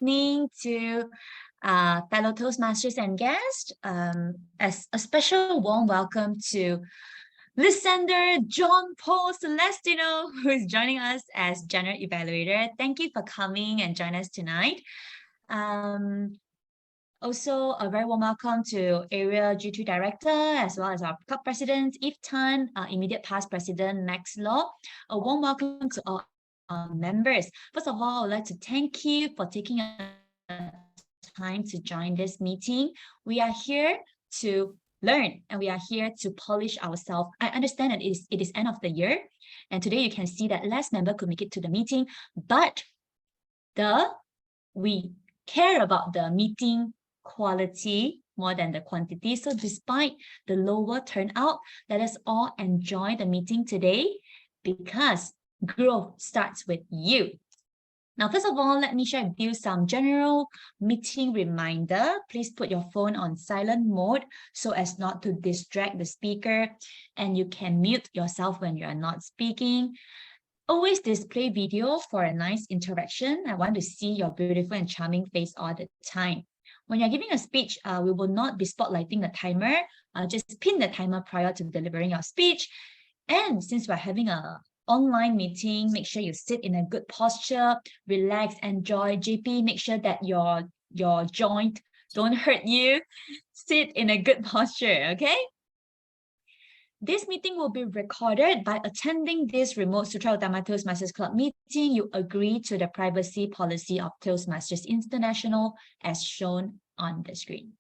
evening to fellow Toastmasters and guests. As a special warm welcome to Lysander John Paul Celestino, who is joining us as General Evaluator. Thank you for coming and joining us tonight. Also, a very warm welcome to Area G2 Director, as well as our Club President, Yves, our immediate past President, Max Law. A warm welcome to all our members. First of all, I would like to thank you for taking time to join this meeting. We are here to learn and we are here to polish ourselves. I understand that it is end of the year, and today you can see that less member could make it to the meeting, but we care about the meeting quality more than the quantity. So despite the lower turnout, let us all enjoy the meeting today, because growth starts with you. Now, first of all, let me share with you some general meeting reminder. Please put your phone on silent mode so as not to distract the speaker, and you can mute yourself when you are not speaking. Always display video for a nice interaction. I want to see your beautiful and charming face all the time. When you're giving a speech, we will not be spotlighting the timer. Just pin the timer prior to delivering your speech. And since we're having an online meeting, make sure you sit in a good posture, relax, enjoy. JP, make sure that your joint don't hurt you. Sit in a good posture, okay? This meeting will be recorded. By attending this remote Sutera Utama Toastmasters Club meeting, you agree to the privacy policy of Toastmasters International as shown on the screen.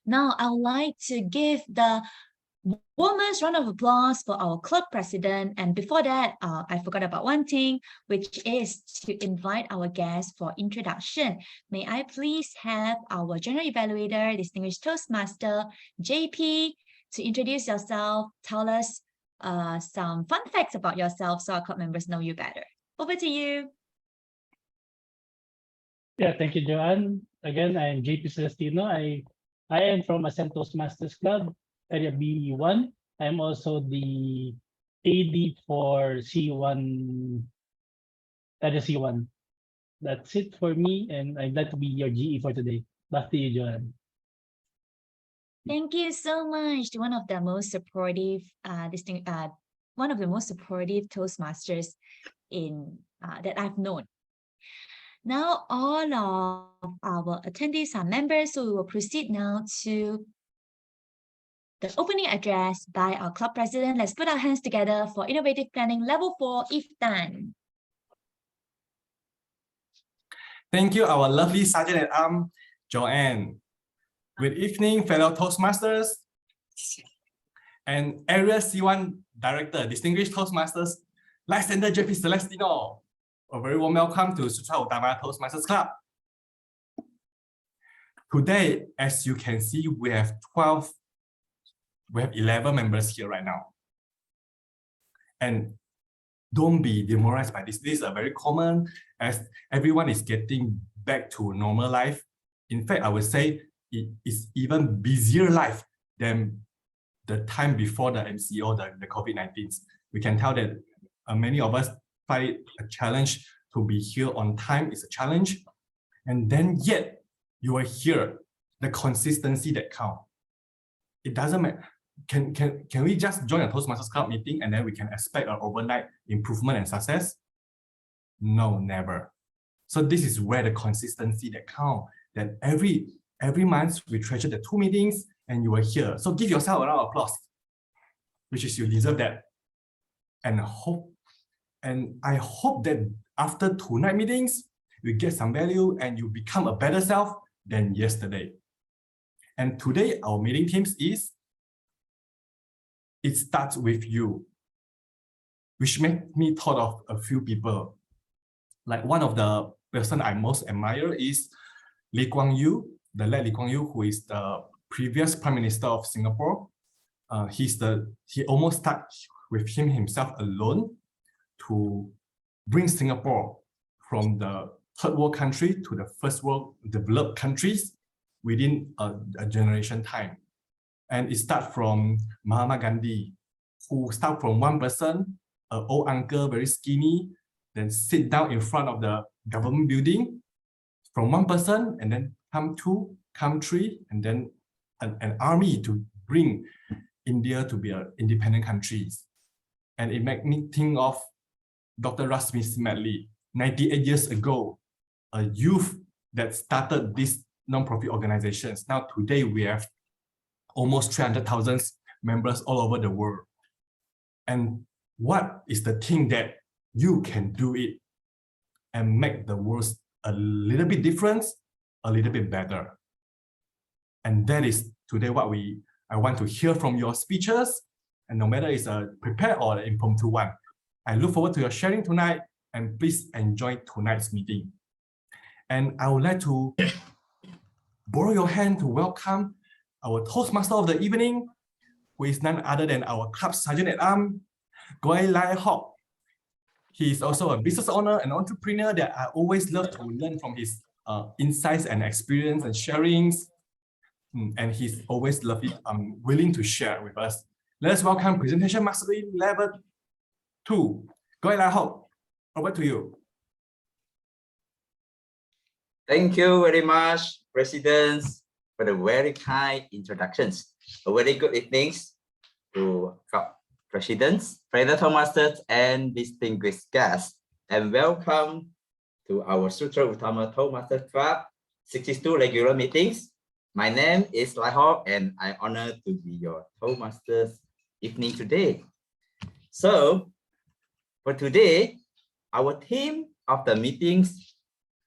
Now, I would like to give the warmest round of applause for our club president. And before that, I forgot about one thing, which is to invite our guests for introduction. May I please have our General Evaluator, Distinguished Toastmaster, JP, to introduce yourself, tell us some fun facts about yourself so our club members know you better. Over to you. Yeah, thank you, Joanne. Again, I'm JP Celestino. I am from Ascent Toastmasters Club, Area B1. I'm also the AD for C1, Area C1. That's it for me, and I'd like to be your GE for today. Back to you, Joanne. Thank you so much. One of the most supportive, Toastmasters that I've known. Now, all of our attendees are members, so we will proceed now to the opening address by our club president. Let's put our hands together for Innovative Planning Level 4, Yves. Thank you, our lovely Sergeant-at-Arms, Joanne. Good evening, fellow Toastmasters and Area C1 Director, Distinguished Toastmasters, Lysander JP Celestino. A very warm welcome to Sutera Utama Toastmasters Club. Today, as you can see, we have 11 members here right now. And don't be demoralized by this. This is a very common, as everyone is getting back to normal life. In fact, I would say it is even busier life than the time before the MCO, the COVID-19. We can tell that many of us find it a challenge to be here on time. Is a challenge. And then yet, you are here. The consistency that counts. It doesn't matter. Can we just join a Toastmasters Club meeting and then we can expect an overnight improvement and success? No, never. So this is where the consistency that counts. That every month we treasure the 2 meetings and you are here. So give yourself a round of applause, which is you deserve that. And I hope that after 2 night meetings, you get some value and you become a better self than yesterday. And today our meeting themes is it starts with you, which made me thought of a few people. Like one of the person I most admire is Lee Kuan Yew, the late Lee Kuan Yew, who is the previous Prime Minister of Singapore. He almost started with himself alone to bring Singapore from the third world country to the first world developed countries within a generation time. And it starts from Mahatma Gandhi, who started from one person, an old uncle, very skinny, then sit down in front of the government building from one person, and then come two, come three, and then an army to bring India to be an independent country. And it made me think of Dr. Rasmus Medley, 98 years ago, a youth that started these non-profit organizations. Now today we have almost 300,000 members all over the world. And what is the thing that you can do it and make the world a little bit different, a little bit better? And that is today what I want to hear from your speeches, and no matter it's a prepared or an impromptu one. I look forward to your sharing tonight, and please enjoy tonight's meeting. And I would like to borrow your hand to welcome our Toastmaster of the evening, who is none other than our club sergeant at arms, Goi Lai Hock. He is also a business owner and entrepreneur that I always love to learn from his insights and experience and sharings. And he's always willing to share with us. Let us welcome Presentation Master Level 2, Goi Lai Hock. Over to you. Thank you very much, Presidents, for the very kind introductions. A very good evening to Presidents, fellow Toastmasters, and distinguished guests, and welcome to our Sutera Utama Toastmasters Club 62 regular meetings. My name is Lai Hock, and I'm honored to be your Toastmasters evening today. So, for today, our theme of the meetings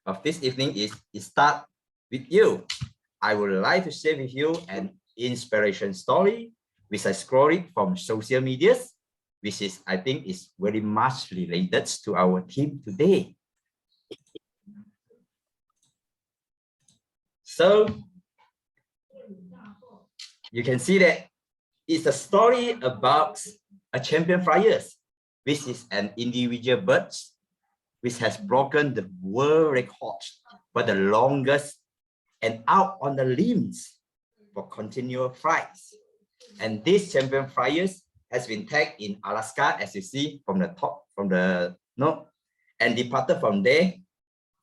of this evening is Start With You. I would like to share with you an inspiration story which I scrolled from social medias, which is, I think, is very much related to our theme today. So you can see that it's a story about a champion flyers, which is an individual bird which has broken the world record for the longest and out on the limbs for continual flights. And this champion flyers has been tagged in Alaska, as you see from the top, from the note, and departed from there,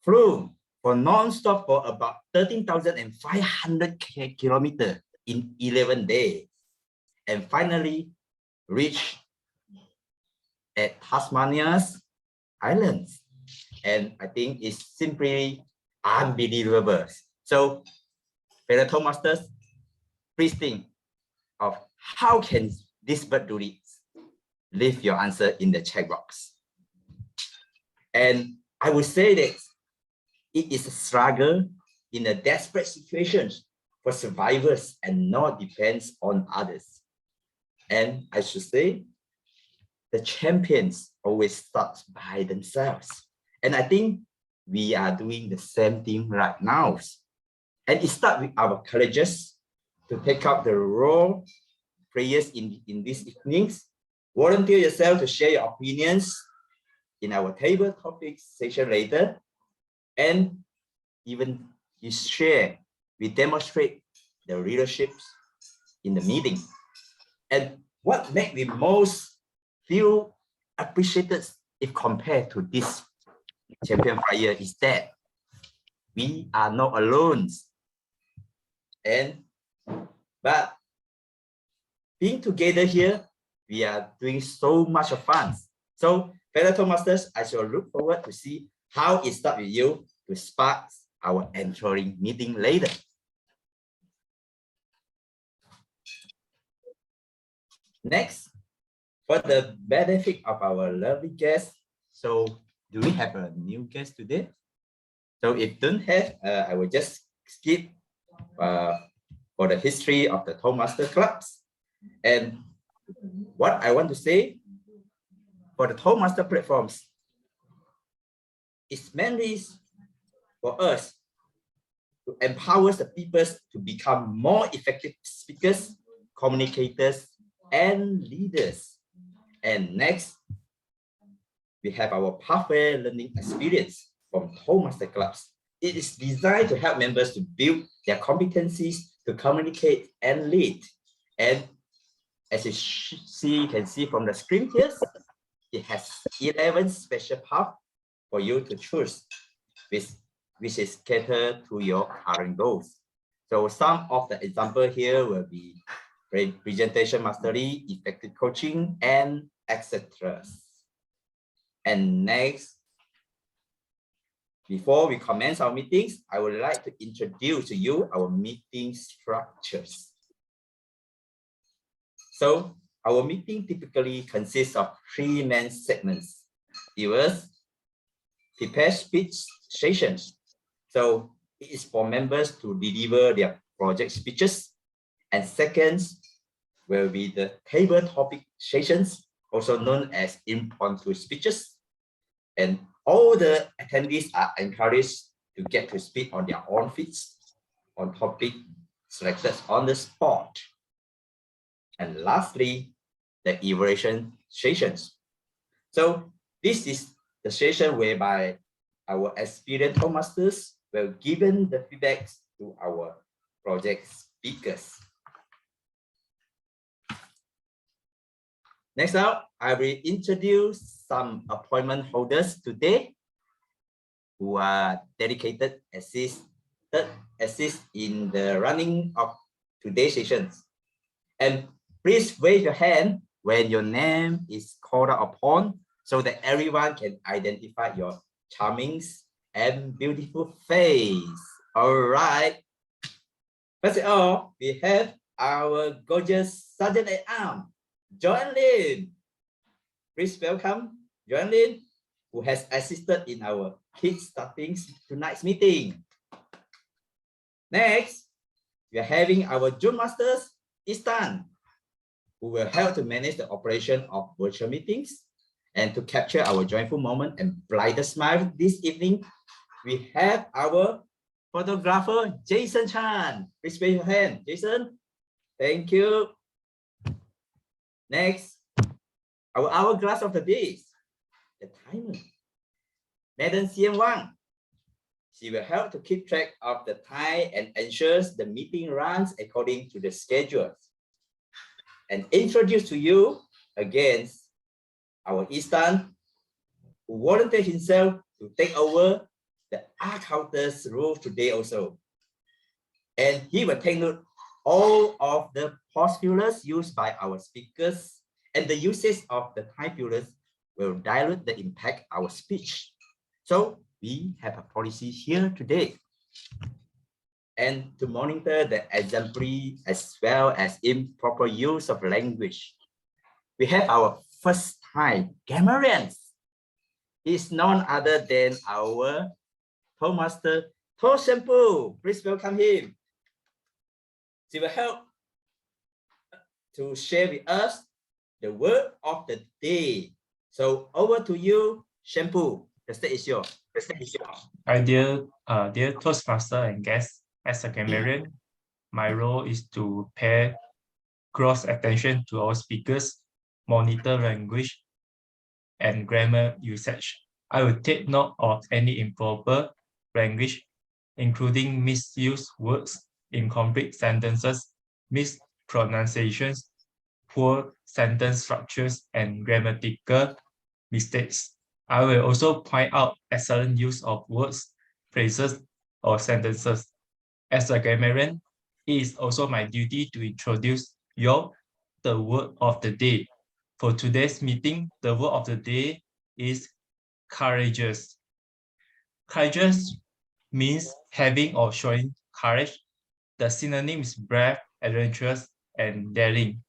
flew for non-stop for about 13,500 kilometers in 11 days, and finally reached at Tasmania's islands. And I think it's simply unbelievable. So, fellow Toastmasters, please think of how can this bird do it? Leave your answer in the chat box. And I would say that it is a struggle in a desperate situations for survivors and not depends on others. And I should say, the champions always start by themselves. And I think we are doing the same thing right now. And it starts with our colleges to take up the role players in these evenings. Volunteer yourself to share your opinions in our table topics session later. And even you share, we demonstrate the leaderships in the meeting. And what makes me most feel appreciated if compared to this champion flyer is that we are not alone. But being together here, we are doing so much of fun. So, fellow Toastmasters, I shall look forward to see how it starts with you to spark our entering meeting later. Next, for the benefit of our lovely guests, so do we have a new guest today? So if don't have, I will just skip for the history of the Toastmaster clubs. And what I want to say for the Toastmaster platforms, it's mainly for us to empower the people to become more effective speakers, communicators, and leaders. And next, we have our pathway learning experience from Toastmaster clubs. It is designed to help members to build their competencies to communicate and lead. And as you can see from the screen here, it has 11 special paths for you to choose, which is catered to your current goals. So some of the example here will be presentation mastery, effective coaching, and etc. And next, before we commence our meetings, I would like to introduce to you our meeting structures. So our meeting typically consists of 3 main segments. First, prepare speech sessions. So it is for members to deliver their project speeches. And second will be the table topic sessions, also known as impromptu speeches. And all the attendees are encouraged to get to speak on their own feet on topic selected on the spot. And lastly, the evaluation sessions. So this is the session whereby our experienced Toastmasters will give the feedback to our project speakers. Next up, I will introduce some appointment holders today who are dedicated assist in the running of today's sessions. And please raise your hand when your name is called upon so that everyone can identify your charming and beautiful face. All right. First of all, we have our gorgeous Sergeant at Arms, Joan Lin. Please welcome Joan Lin, who has assisted in our kick-starting tonight's meeting. Next, we are having our June Masters, Istan, who will help to manage the operation of virtual meetings and to capture our joyful moment and brighter smile this evening. We have our photographer, Jason Chan. Please raise your hand, Jason. Thank you. Next, our hourglass of the day, the timer. Madam Xian Wang. She will help to keep track of the time and ensures the meeting runs according to the schedule. And introduce to you again our Istan, who volunteered himself to take over the counter's role today also. And he will take note all of the postulates used by our speakers, and the usage of the time periods will dilute the impact of our speech. So we have a policy here today. And to monitor the exemplary as well as improper use of language, we have our first-time grammarians. He is none other than our Toastmaster Toast Shampoo. Please welcome him. She will help to share with us the word of the day. So over to you, Shampoo. The stage is yours. Hi, dear Toastmaster and guests. As a grammarian, my role is to pay close attention to our speakers, monitor language and grammar usage. I will take note of any improper language, including misused words, incomplete sentences, mispronunciations, poor sentence structures, and grammatical mistakes. I will also point out excellent use of words, phrases, or sentences. As a grammarian, it is also my duty to introduce the word of the day. For today's meeting, the word of the day is courageous. Courageous means having or showing courage. The synonym is brave, adventurous, and daring.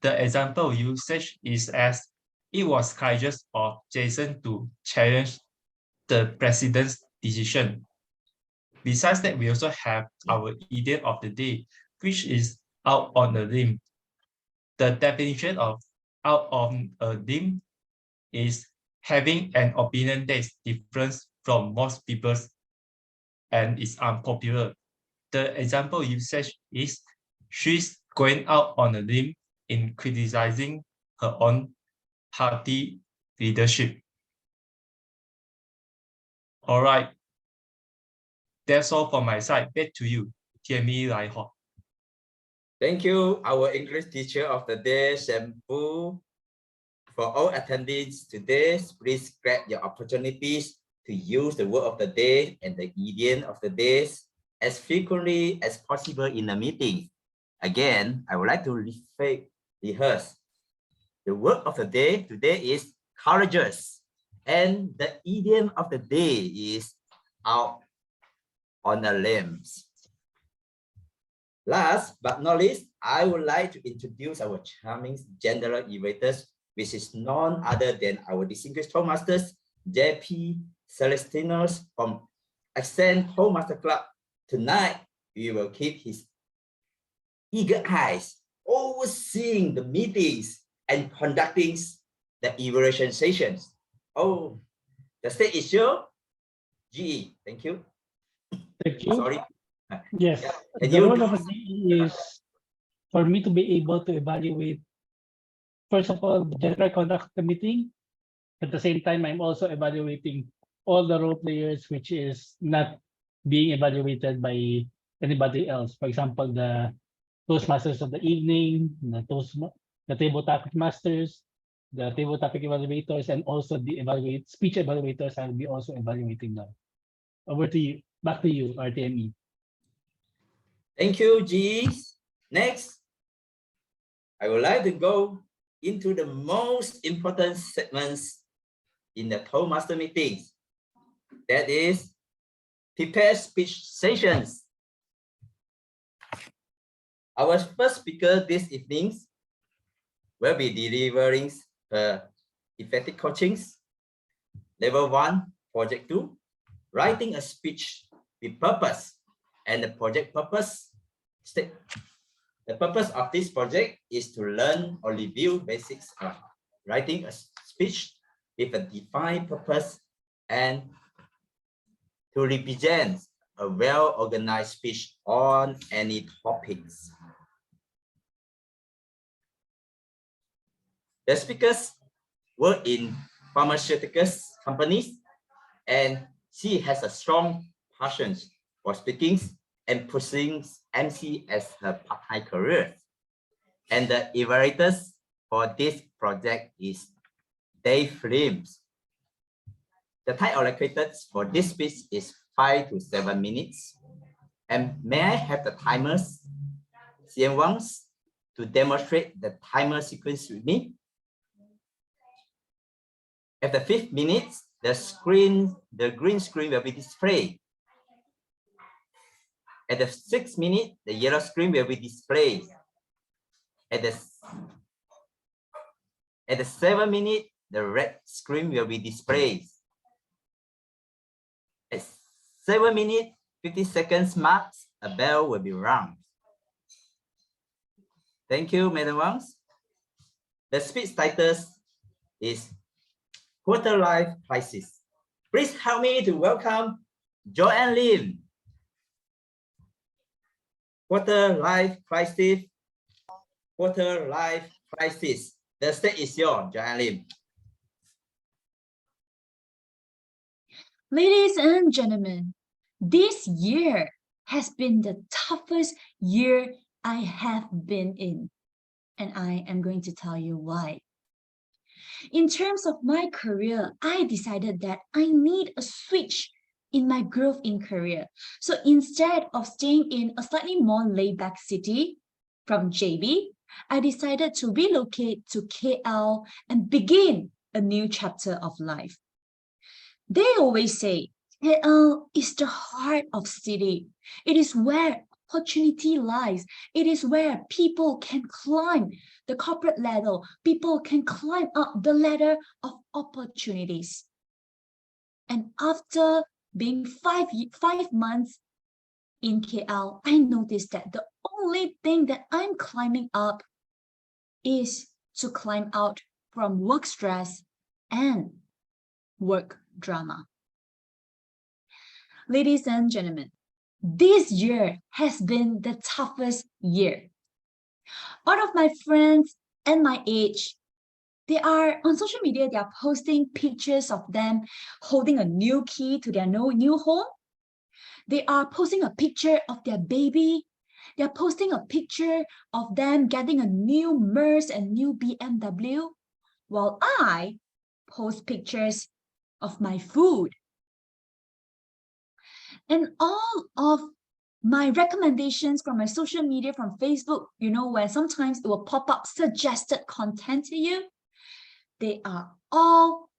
The example usage is as it was courageous of Jason to challenge the president's decision. Besides that, we also have our idiom of the day, which is out on a limb. The definition of out on a limb is having an opinion that is different from most people's and is unpopular. The example usage is she's going out on a limb in criticizing her own party leadership. All right. That's all from my side. Back to you, TME Lai Ho. Thank you, our English teacher of the day, Shampoo. For all attendees today, please grab your opportunities to use the word of the day and the idiom of the days as frequently as possible in the meeting. Again, I would like to rehearse. The word of the day today is courageous, and the idiom of the day is out on the limbs. Last but not least, I would like to introduce our charming general evaluators, which is none other than our distinguished Toastmasters, JP Celestino from Accent Toastmasters Club. Tonight, we will keep his eager eyes overseeing the meetings and conducting the evaluation sessions. Oh, the stage is yours. GE, thank you. Thank you. Sorry. Yes, And the you role of a DE is for me to be able to evaluate, first of all, the general conduct of the meeting. At the same time, I'm also evaluating all the role players, which is not being evaluated by anybody else. For example, the Toastmasters of the evening, the table topic masters, the table topic evaluators, and also the speech evaluators. I'll be also evaluating them. Over to you. Back to you, RTME. Thank you, G. Next, I would like to go into the most important segments in the Toastmaster meetings. That is, prepare speech sessions. Our first speaker this evening will be delivering effective coachings, level 1, project 2, writing a speech with purpose, and the project purpose. The purpose of this project is to learn or review basics of writing a speech with a defined purpose and to represent a well-organized speech on any topics. The speakers work in pharmaceuticals companies, and she has a strong passion for speaking and pursuing MC as her part-time career. And the evaluators for this project is Dave Limbs. The time allocated for this speech is 5 to 7 minutes. And may I have the timers, CM1s, to demonstrate the timer sequence with me? At the 5th minute, the green screen will be displayed. At the 6th minute, the yellow screen will be displayed. At the 7th minute, the red screen will be displayed. At 7 minutes, 50 seconds marks, a bell will be rung. Thank you, Madam Wangs. The speech title is Quarter Life Crisis. Please help me to welcome Joanne Lim. Quarter Life Crisis. Quarter Life Crisis. The stage is yours, Joanne Lim. Ladies and gentlemen, this year has been the toughest year I have been in, and I am going to tell you why. In terms of my career, I decided that I need a switch in my growth in career. So instead of staying in a slightly more laid-back city from JB, I decided to relocate to KL and begin a new chapter of life. They always say KL is the heart of city. It is where opportunity lies. It is where people can climb the corporate ladder. People can climb up the ladder of opportunities. And after being five months in KL, I noticed that the only thing that I'm climbing up is to climb out from work stress and work drama. Ladies and gentlemen, this year has been the toughest year. All of my friends and my age, they are on social media, they are posting pictures of them holding a new key to their new home. They are posting a picture of their baby. They are posting a picture of them getting a new Merc and new BMW, while I post pictures of my food And all of my recommendations from my social media, from Facebook, you know, where sometimes it will pop up suggested content to you, they are all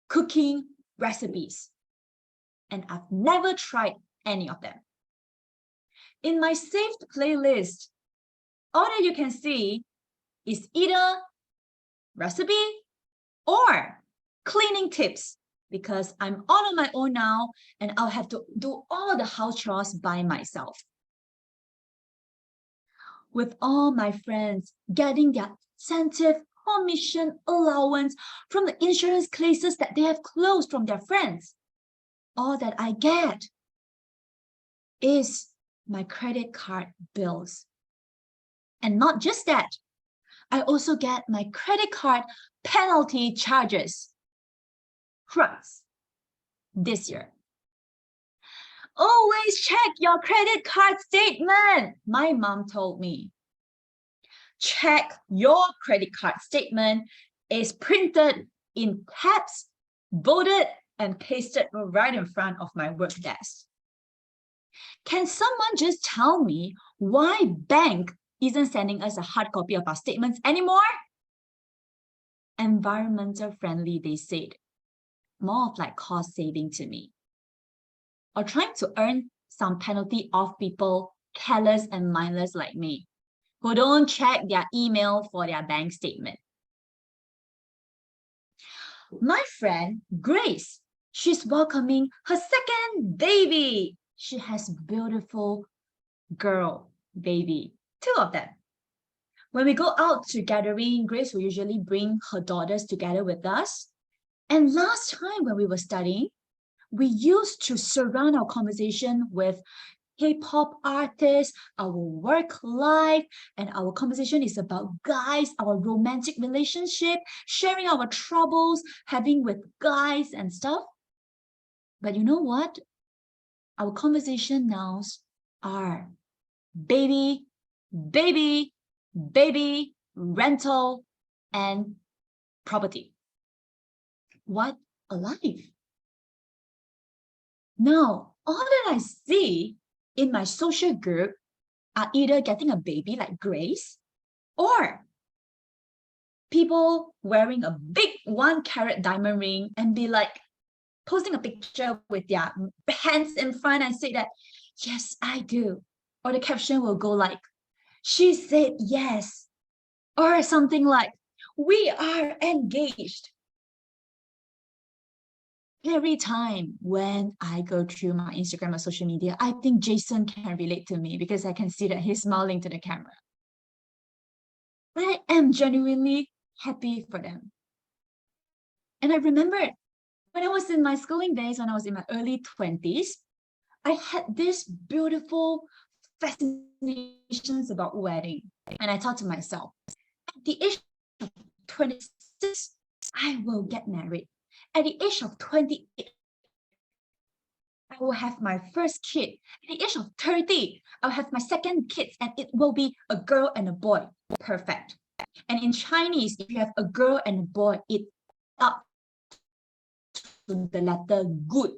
cooking recipes. And I've never tried any of them. In my saved playlist, all that you can see is either recipe or cleaning tips, because I'm all on my own now and I'll have to do all the house chores by myself. With all my friends getting their incentive commission allowance from the insurance cases that they have closed from their friends, all that I get is my credit card bills. And not just that, I also get my credit card penalty charges. Crux this year. Always check your credit card statement, my mom told me. Check your credit card statement is printed in caps, bolded, and pasted right in front of my work desk. Can someone just tell me why bank isn't sending us a hard copy of our statements anymore? Environmental friendly, they said. More of like cost saving to me. Or trying to earn some penalty off people careless and mindless like me, who don't check their email for their bank statement. My friend Grace, she's welcoming her second baby. She has beautiful girl baby, 2 of them. When we go out to gathering, Grace will usually bring her daughters together with us. And last time when we were studying, we used to surround our conversation with K-pop artists, our work life, and our conversation is about guys, our romantic relationship, sharing our troubles, having with guys and stuff. But you know what? Our conversation now are baby, baby, baby, rental, and property. What a life. Now, all that I see in my social group are either getting a baby like Grace or people wearing a big 1-carat diamond ring and be like posting a picture with their hands in front and say that, yes, I do. Or the caption will go like, she said yes. Or something like, we are engaged. Every time when I go through my Instagram or social media, I think Jason can relate to me because I can see that he's smiling to the camera. I am genuinely happy for them. And I remember when I was in my schooling days, when I was in my early 20s, I had this beautiful fascinations about wedding. And I thought to myself, at the age of 26, I will get married. At the age of 28, I will have my first kid. At the age of 30, I'll have my second kid, and it will be a girl and a boy. Perfect. And in Chinese, if you have a girl and a boy, it up to the letter good.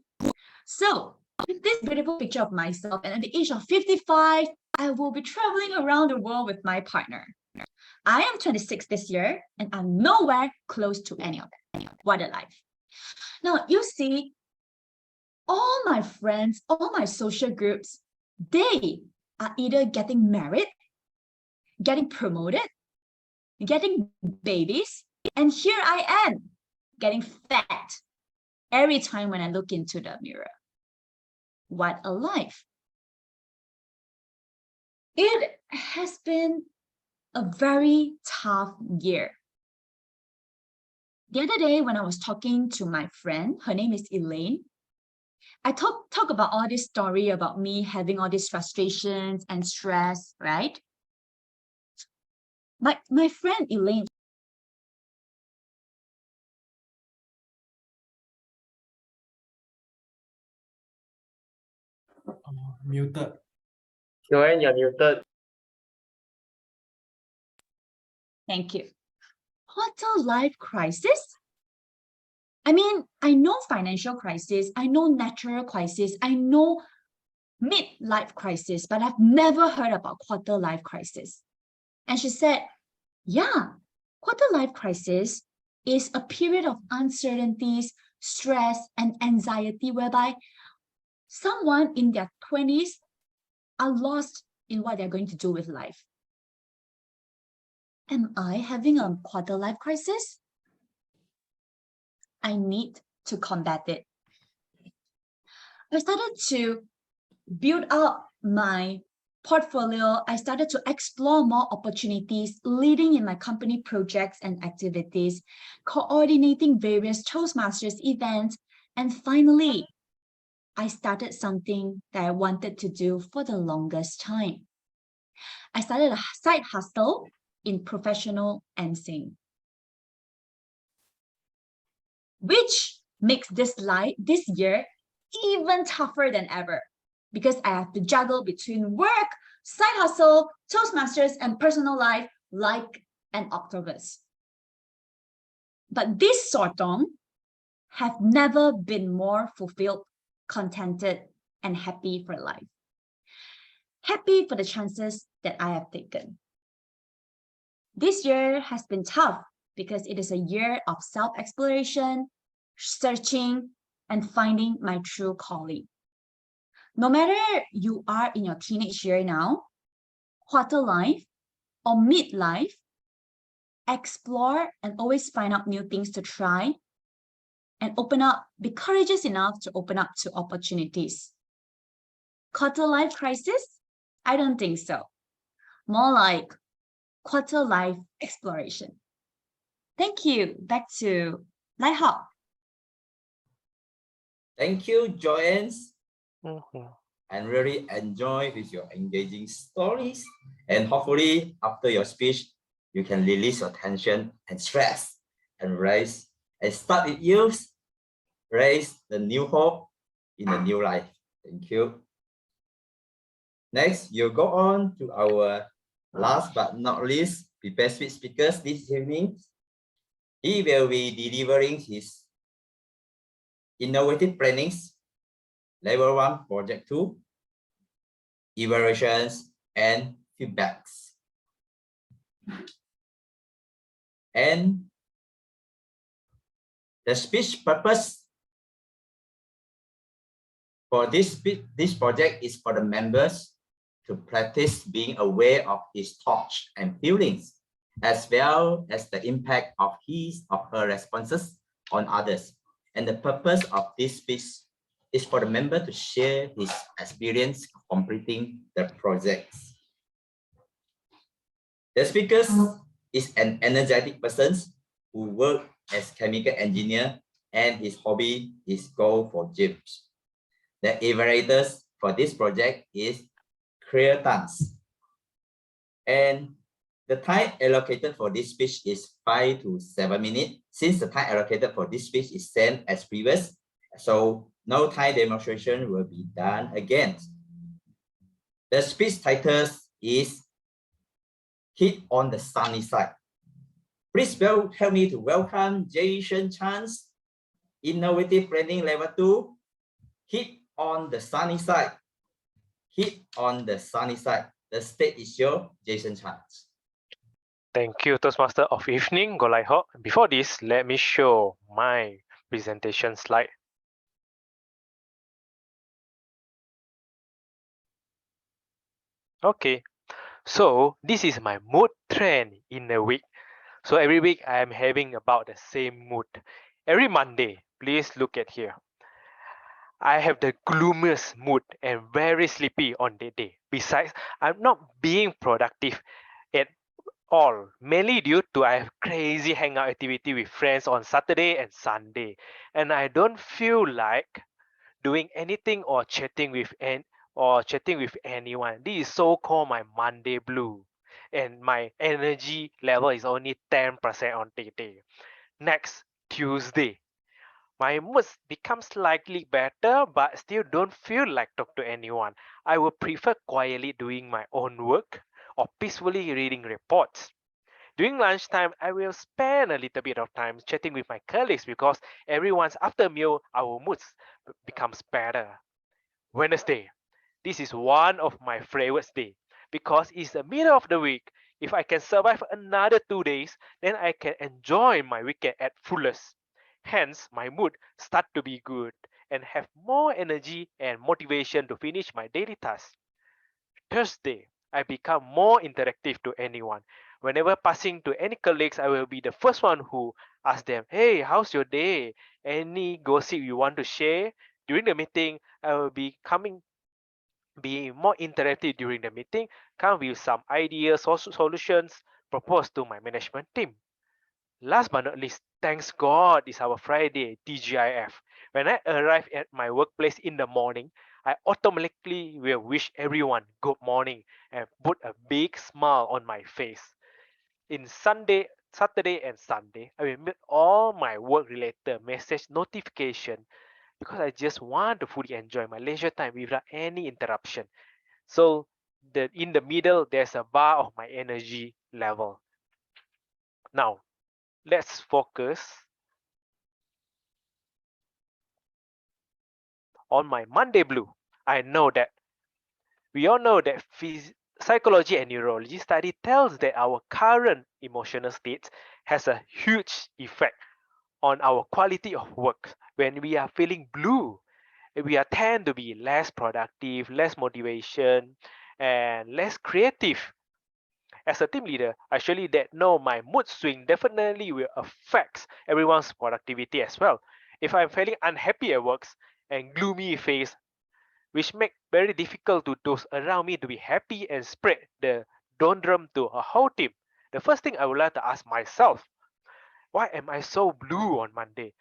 So with this beautiful picture of myself, and at the age of 55, I will be traveling around the world with my partner. I am 26 this year, and I'm nowhere close to any of them. What a life. Now, you see, all my friends, all my social groups, they are either getting married, getting promoted, getting babies, and here I am, getting fat every time when I look into the mirror. What a life. It has been a very tough year. The other day when I was talking to my friend, her name is Elaine, I talk about all this story about me having all these frustrations and stress, right? But my friend Elaine, Muted. Joanne, you're muted. thank you. Quarter life crisis? I mean, I know financial crisis, I know natural crisis, I know midlife crisis, but I've never heard about quarter life crisis. And she said, yeah, quarter life crisis is a period of uncertainties, stress, and anxiety whereby someone in their 20s are lost in what they're going to do with life. Am I having a quarter life crisis? I need to combat it. I started to build up my portfolio. I started to explore more opportunities, leading in my company projects and activities, coordinating various Toastmasters events, and finally, I started something that I wanted to do for the longest time. I started a side hustle in professional emceeing, which makes this year even tougher than ever because I have to juggle between work, side hustle, Toastmasters, and personal life like an octopus. But this sotong have never been more fulfilled, contented, and happy for life. Happy for the chances that I have taken. This year has been tough because it is a year of self-exploration, searching, and finding my true calling. No matter you are in your teenage year now, quarter life, or midlife, explore and always find out new things to try and open up, be courageous enough to open up to opportunities. Quarter life crisis? I don't think so. More like quarter life exploration. Thank you. Back to Lighthawk. Thank you, Joanne. And really enjoy with your engaging stories. And hopefully after your speech, you can release your tension and stress and start with Yves, raise the new hope in a new life. Thank you. Next, you go on to our last but not least prepared speech speakers this evening. He will be delivering his innovative plannings, level 1, project 2, evaluations, and feedbacks. And the speech purpose for this project is for the members to practice being aware of his thoughts and feelings, as well as the impact of his or her responses on others. And the purpose of this speech is for the member to share his experience completing the projects. The speaker is an energetic person who works as chemical engineer and his hobby is go for gyms. The evaluators for this project is Clear Dance. And the time allocated for this speech is 5 to 7 minutes. Since the time allocated for this speech is same as previous, so no time demonstration will be done again. The speech title is Hit on the Sunny Side. Please help me to welcome Jason Chang's Innovative Planning Level 2, Hit on the Sunny Side. Hit on the Sunny Side. The stage is yours, Jason Chang. Thank you, Toastmaster of Evening, Go Lighthawk. Before this, let me show my presentation slide. Okay, so this is my mood trend in a week. So every week I am having about the same mood. Every Monday, please look at here. I have the gloomiest mood and very sleepy on that day. Besides, I'm not being productive at all, mainly due to I have crazy hangout activity with friends on Saturday and Sunday, and I don't feel like doing anything or chatting with anyone. This is so-called my Monday blue, and my energy level is only 10% on that day. Next, Tuesday. My mood becomes slightly better, but still don't feel like talk to anyone. I would prefer quietly doing my own work or peacefully reading reports. During lunchtime, I will spend a little bit of time chatting with my colleagues because everyone's after meal, our moods becomes better. Wednesday, This is one of my favorite days because it's the middle of the week. If I can survive another 2 days, then I can enjoy my weekend at fullest. Hence, my mood start to be good and have more energy and motivation to finish my daily tasks. Thursday, I become more interactive to anyone. Whenever passing to any colleagues, I will be the first one who asks them, "Hey, how's your day? Any gossip you want to share?" During the meeting, I will be more interactive during the meeting, come with some ideas or solutions proposed to my management team. Last but not least, thanks God it's our Friday, TGIF. When I arrive at my workplace in the morning, I automatically will wish everyone good morning and put a big smile on my face. In Saturday and Sunday, I will mute all my work-related message notification because I just want to fully enjoy my leisure time without any interruption. So in the middle, there's a bar of my energy level. Now, let's focus on my Monday blue. I know that we all know that psychology and neurology study tells that our current emotional state has a huge effect on our quality of work. When we are feeling blue, we are tend to be less productive, less motivation, and less creative. As a team leader, I surely that know my mood swing definitely will affect everyone's productivity as well. If I'm feeling unhappy at work and gloomy face, which make very difficult to those around me to be happy and spread the doldrum to a whole team. The first thing I would like to ask myself, why am I so blue on Monday?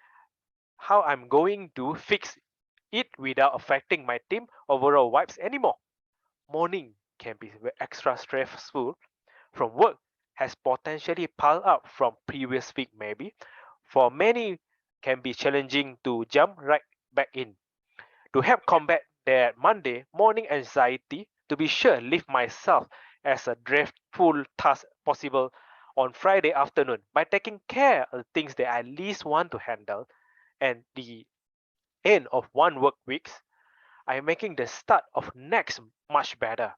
How I'm going to fix it without affecting my team overall vibes anymore? Morning can be extra stressful from work has potentially piled up from previous week maybe. For many can be challenging to jump right back in. To help combat that Monday morning anxiety, to be sure leave myself as a dreadful task possible on Friday afternoon by taking care of the things that I least want to handle and the end of one work week, I'm making the start of next much better.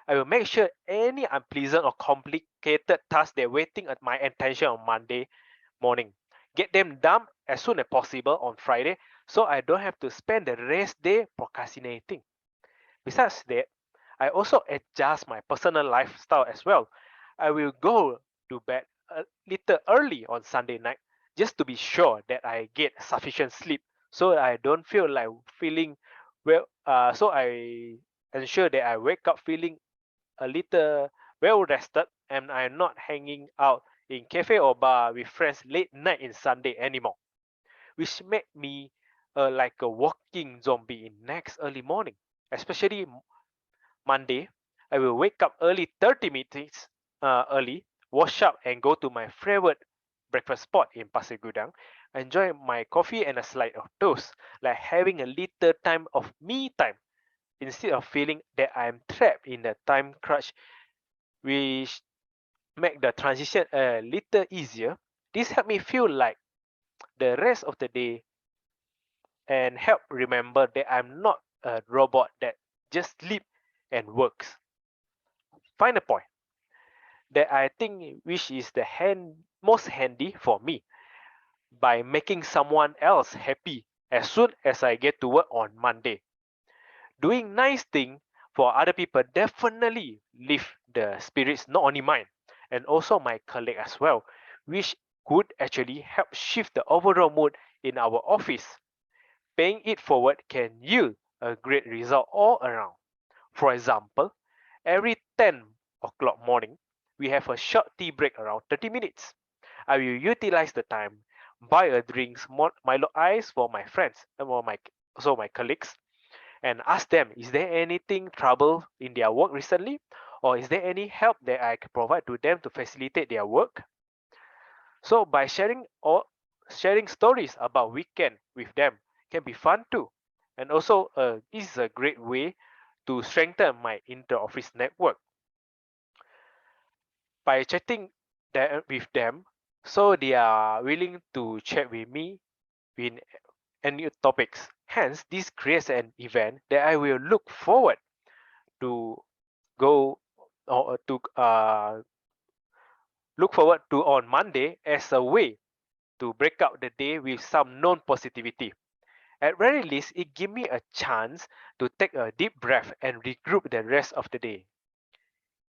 I will make sure any unpleasant or complicated tasks that waiting at my attention on Monday morning, get them done as soon as possible on Friday so I don't have to spend the rest day procrastinating. Besides that, I also adjust my personal lifestyle as well. I will go to bed a little early on Sunday night just to be sure that I get sufficient sleep so I don't feel like feeling well. So I ensure that I wake up feeling a little well rested and I'm not hanging out in cafe or bar with friends late night in Sunday anymore, which make me like a walking zombie in next early morning. Especially Monday, I will wake up early 30 minutes early, wash up and go to my favorite breakfast spot in Pasir Gudang, enjoy my coffee and a slice of toast, like having a little time of me time instead of feeling that I'm trapped in the time crunch, which make the transition a little easier. This helped me feel like the rest of the day and help remember that I'm not a robot that just sleep and works. Final point that I think which is the most handy for me by making someone else happy as soon as I get to work on Monday. Doing nice thing for other people definitely lift the spirits, not only mine and also my colleague as well, which could actually help shift the overall mood in our office. Paying it forward can yield a great result all around. For example, every 10 o'clock morning, we have a short tea break around 30 minutes. I will utilize the time, buy a drink, Milo ice for my friends and for my colleagues, and ask them, is there anything trouble in their work recently? Or is there any help that I can provide to them to facilitate their work? So by sharing stories about weekend with them can be fun too. And also this is a great way to strengthen my inter-office network. By chatting with them, so they are willing to chat with me in any topics. Hence, this creates an event that I will look forward to go or to look forward to on Monday as a way to break out the day with some known positivity. At very least, it gives me a chance to take a deep breath and regroup the rest of the day.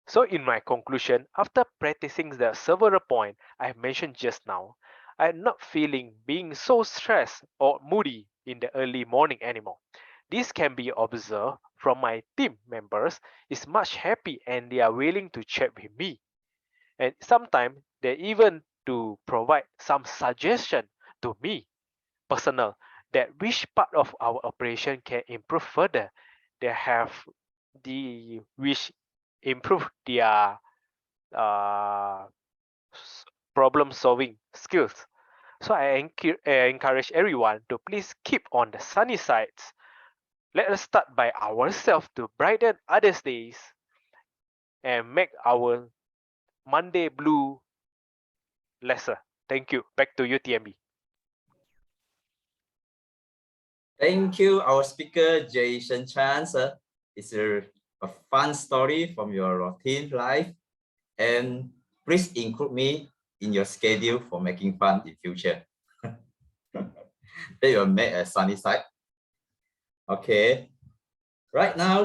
So in my conclusion, after practicing the several points I mentioned just now, I'm not feeling being so stressed or moody in the early morning anymore. This can be observed from my team members is much happy and they are willing to chat with me. And sometimes they even to provide some suggestion to me personal that which part of our operation can improve further. They have the which improve their uh, problem solving skills. So I encourage everyone to please keep on the sunny sides. Let us start by ourselves to brighten others' days and make our Monday blue lesser. Thank you. Back to you, TMB. Thank you, our speaker, Jason Chan, sir. It's a fun story from your routine life. And please include me in your schedule for making fun in future. They will make a sunny side. Okay. Right now,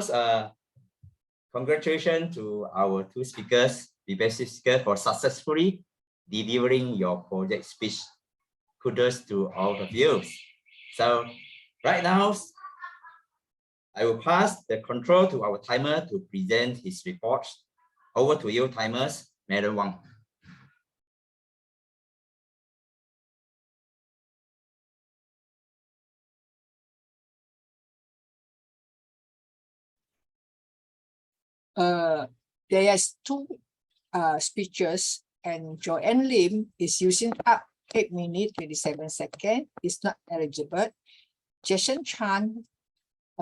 congratulations to our two speakers, the best speaker, for successfully delivering your project speech. Kudos to all of you. So right now, I will pass the control to our timer to present his report. Over to you, timers, Madam Wang. There is two speeches, and Joanne Lim is using up 8 minutes 27 seconds. It's not eligible. Jason Chan,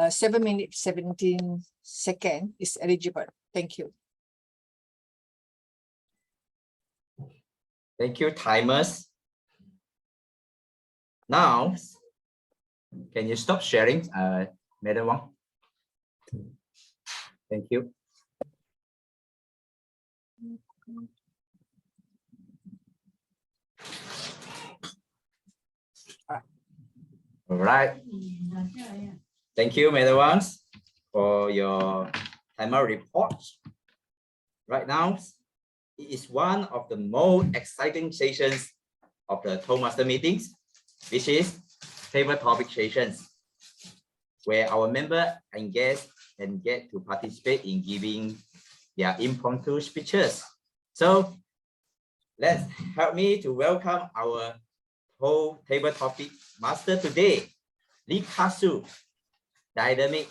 7 minutes 17 seconds is eligible. Thank you. Thank you, timers. Now, can you stop sharing, Madam Wang? Thank you. All right. Thank you, Madam Wang, for your timer report. Right now, it is one of the most exciting sessions of the Toastmaster meetings, which is table topic sessions, where our member and guests can get to participate in giving their impromptu speeches. So let's help me to welcome our whole table topic master today, Lee Kasu, dynamic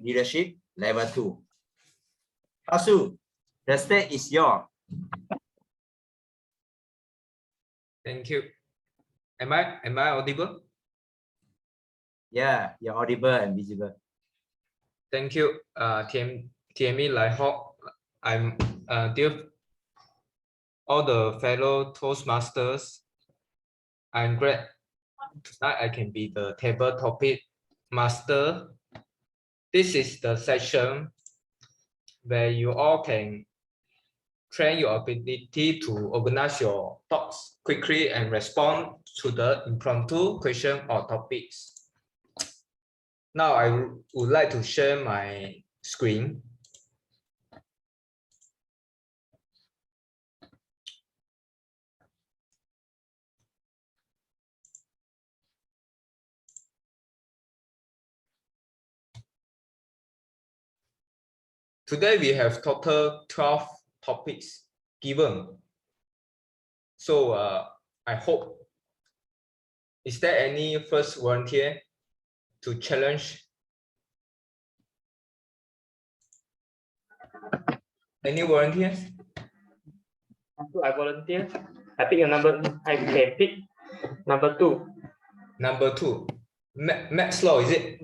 leadership level 2. Kasu, the stage is yours. Thank you. Am I audible? Yeah, you're audible and visible. Thank you, TME Lai Ho. I'm dear all the fellow Toastmasters. I'm glad tonight I can be the table topic master. This is the session where you all can train your ability to organize your thoughts quickly and respond to the impromptu question or topics. Now I would like to share my screen. Today we have total 12 topics given. So I hope, is there any first volunteer to challenge? Any volunteers? I volunteer. I pick a number. I can pick number 2. Number 2. Max Law, is it?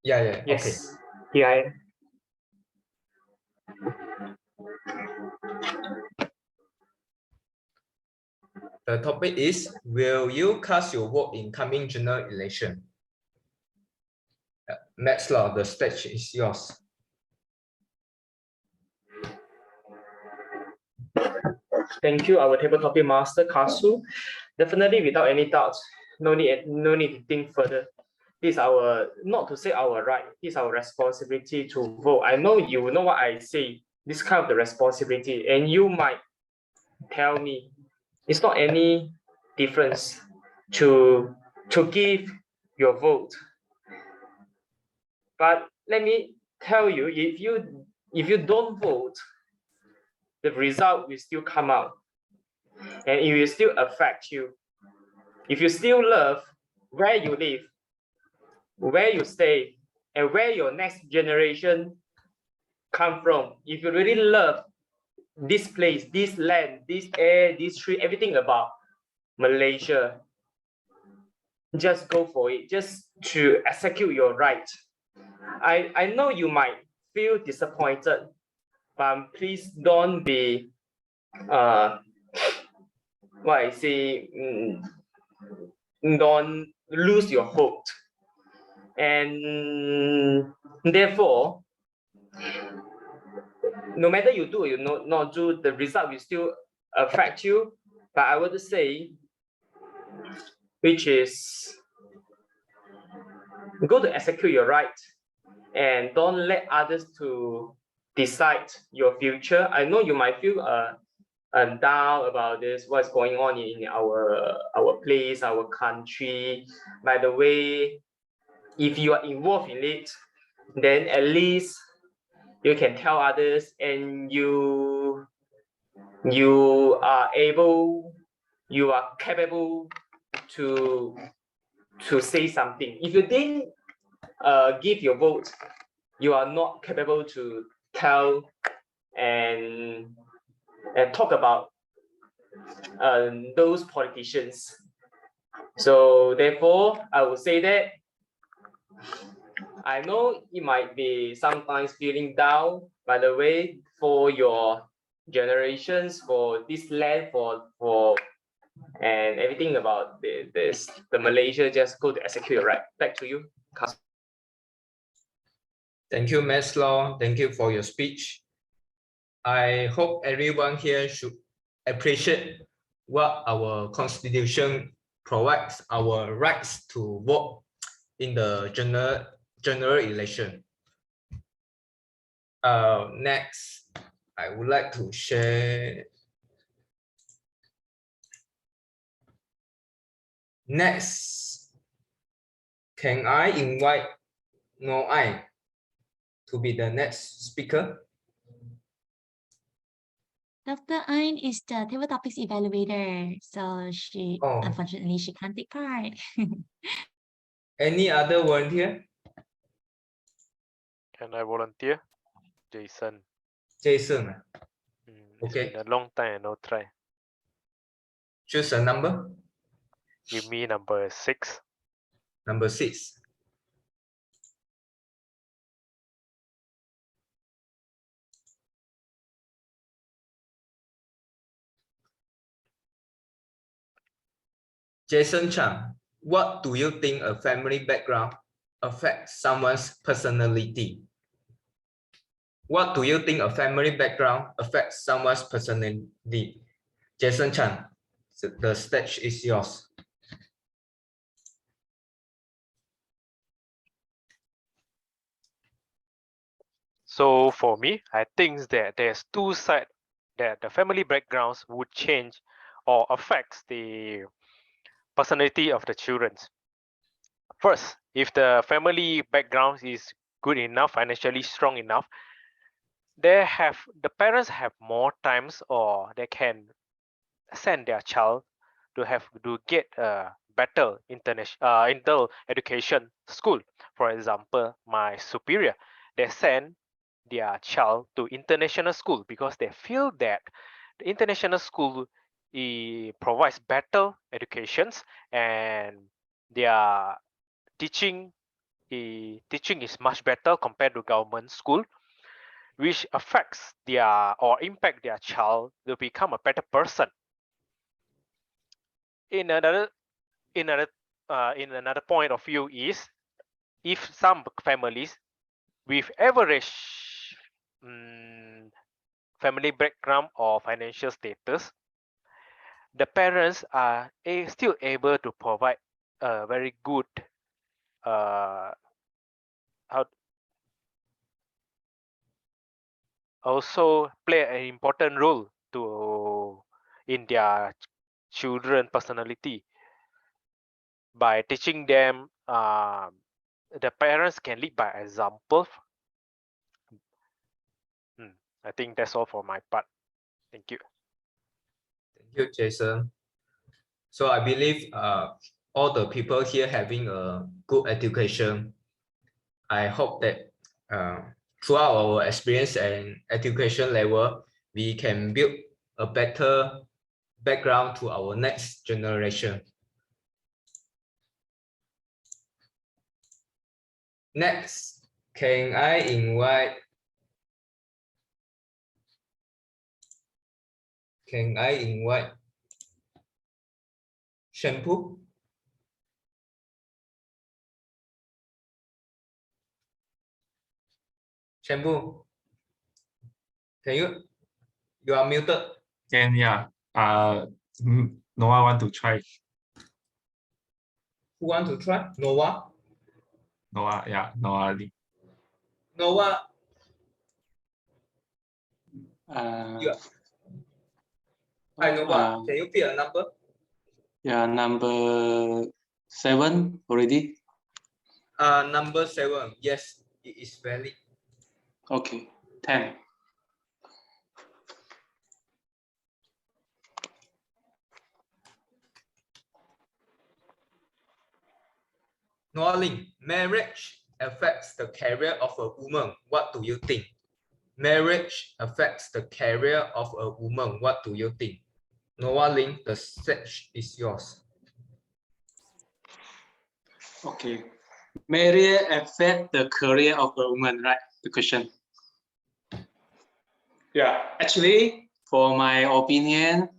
Yeah. Yes. Okay. Here I am. The topic is, will you cast your vote in coming general election? Metzler, the stage is yours. Thank you, our table topic master Kasu. Definitely, without any doubts, no need to think further. This is our, not to say our right, this is our responsibility to vote. I know you know what I say, this kind of the responsibility, and you might tell me it's not any difference to give your vote. But let me tell you, if you don't vote, the result will still come out, and it will still affect you. If you still love where you live, where you stay, and where your next generation come from, if you really love this place, this land, this air, this tree, everything about Malaysia, just go for it, just to execute your right. I know you might feel disappointed, but please don't be what I say, don't lose your hope. And therefore, no matter you do or you not do, the result will still affect you. But I would say, which is go to execute your right and don't let others to decide your future. I know you might feel down about this, what's going on in our place, our country. By the way, if you are involved in it, then at least you can tell others, and you are able, you are capable to say something. If you didn't give your vote, you are not capable to tell and talk about those politicians. So therefore, I would say that I know it might be sometimes feeling down, by the way, for your generations, for this land, for and everything about the Malaysia, just go to execute, right? Back to you, Kas. Thank you, Metzler. Thank you for your speech. I hope everyone here should appreciate what our constitution provides, our rights to vote in the general election. Next, I would like to share. Next, can I invite Nor Ain to be the next speaker? Dr. Ain is the table topics evaluator, so she unfortunately she can't take part. Any other volunteer? Can I volunteer? Jason. Jason. It's Okay. been a long time, no try. Choose a number. Give me number 6. Number 6. Jason Chang, what do you think a family background affects someone's personality? What do you think a family background affects someone's personality? Jason Chang, the stage is yours. So for me, I think that there's two sides that the family backgrounds would change or affects the personality of the children. First, if the family background is good enough, financially strong enough, the parents have more times, or they can send their child to get a better internal education school. For example, my superior, they send their child to international school because they feel that the international school provides better educations, and their teaching is much better compared to government school, which affects their or impact their child to become a better person. In another point of view is if some families with average family background or financial status, the parents are still able to provide a very good also play an important role to in their children personality by teaching them. The parents can lead by example. I think that's all for my part. Thank you. Thank you, Jason. So I believe all the people here having a good education. I hope that throughout our experience and education level, we can build a better background to our next generation. Next, can I invite Shampoo? Shampoo, can you are muted. And yeah, Noah want to try. Who want to try? Noah? Noah, yeah, Noah Lee. Noah, Yeah. hi Noah, can you pick a number? Yeah, number 7 already. Number 7, yes, it is valid. Okay, 10. Nor Ain, marriage affects the career of a woman. What do you think? Marriage affects the career of a woman. What do you think? Nor Ain, the stage is yours. Okay. Marriage affect the career of a woman, right? The question. Yeah, actually, for my opinion,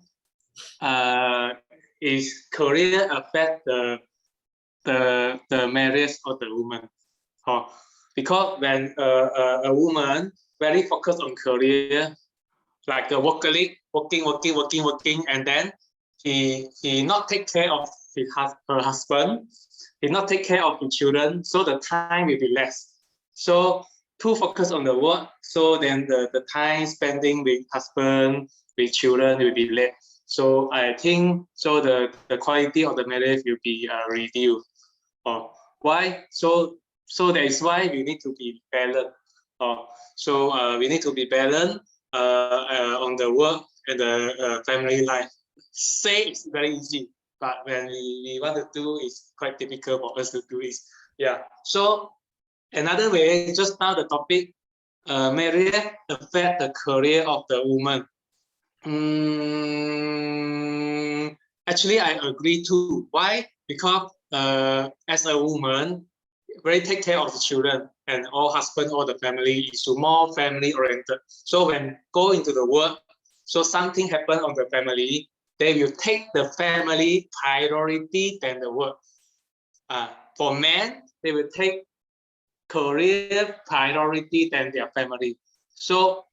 is career affect the marriage of the woman. Because when a woman very focused on career, like a workaholic, working, and then he not take care of her husband, he not take care of the children, so the time will be less. So too focused on the work, so then the time spending with husband, with children will be less. So I think so the quality of the marriage will be reduced. Why? So that is why we need to be balanced. We need to be balanced on the work and the family life. Say it's very easy, but when we want to do, it's quite difficult for us to do it. Yeah. So another way, just now the topic, marriage affect the career of the woman. Actually, I agree too. Why? Because as a woman, very take care of the children and all husband, all the family is more family oriented. So when go into the work, so something happen on the family, they will take the family priority than the work. For men, they will take career priority than their family. So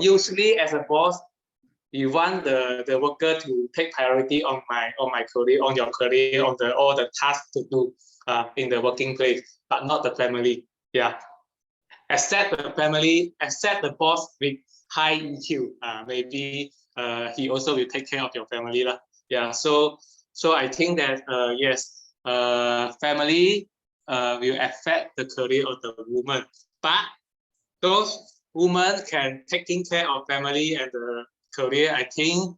usually as a boss, you want the worker to take priority on my career, on your career, on all the tasks to do in the working place, but not the family. Yeah. Except the family, except the boss with high EQ. Maybe he also will take care of your family. Yeah. So I think that yes, family will affect the career of the woman. But those women can taking care of family and the career, I think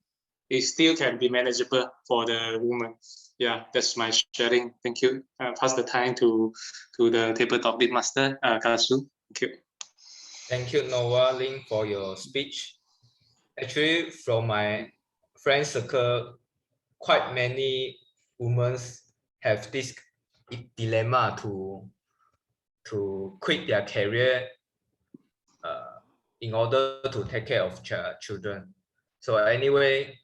it still can be manageable for the woman. Yeah, that's my sharing. Thank you. Pass the time to the tabletop beat master, Kasu. Thank you. Thank you, Nor Ain, for your speech. Actually, from my friend circle, quite many women have this dilemma to quit their career in order to take care of children. So anyway,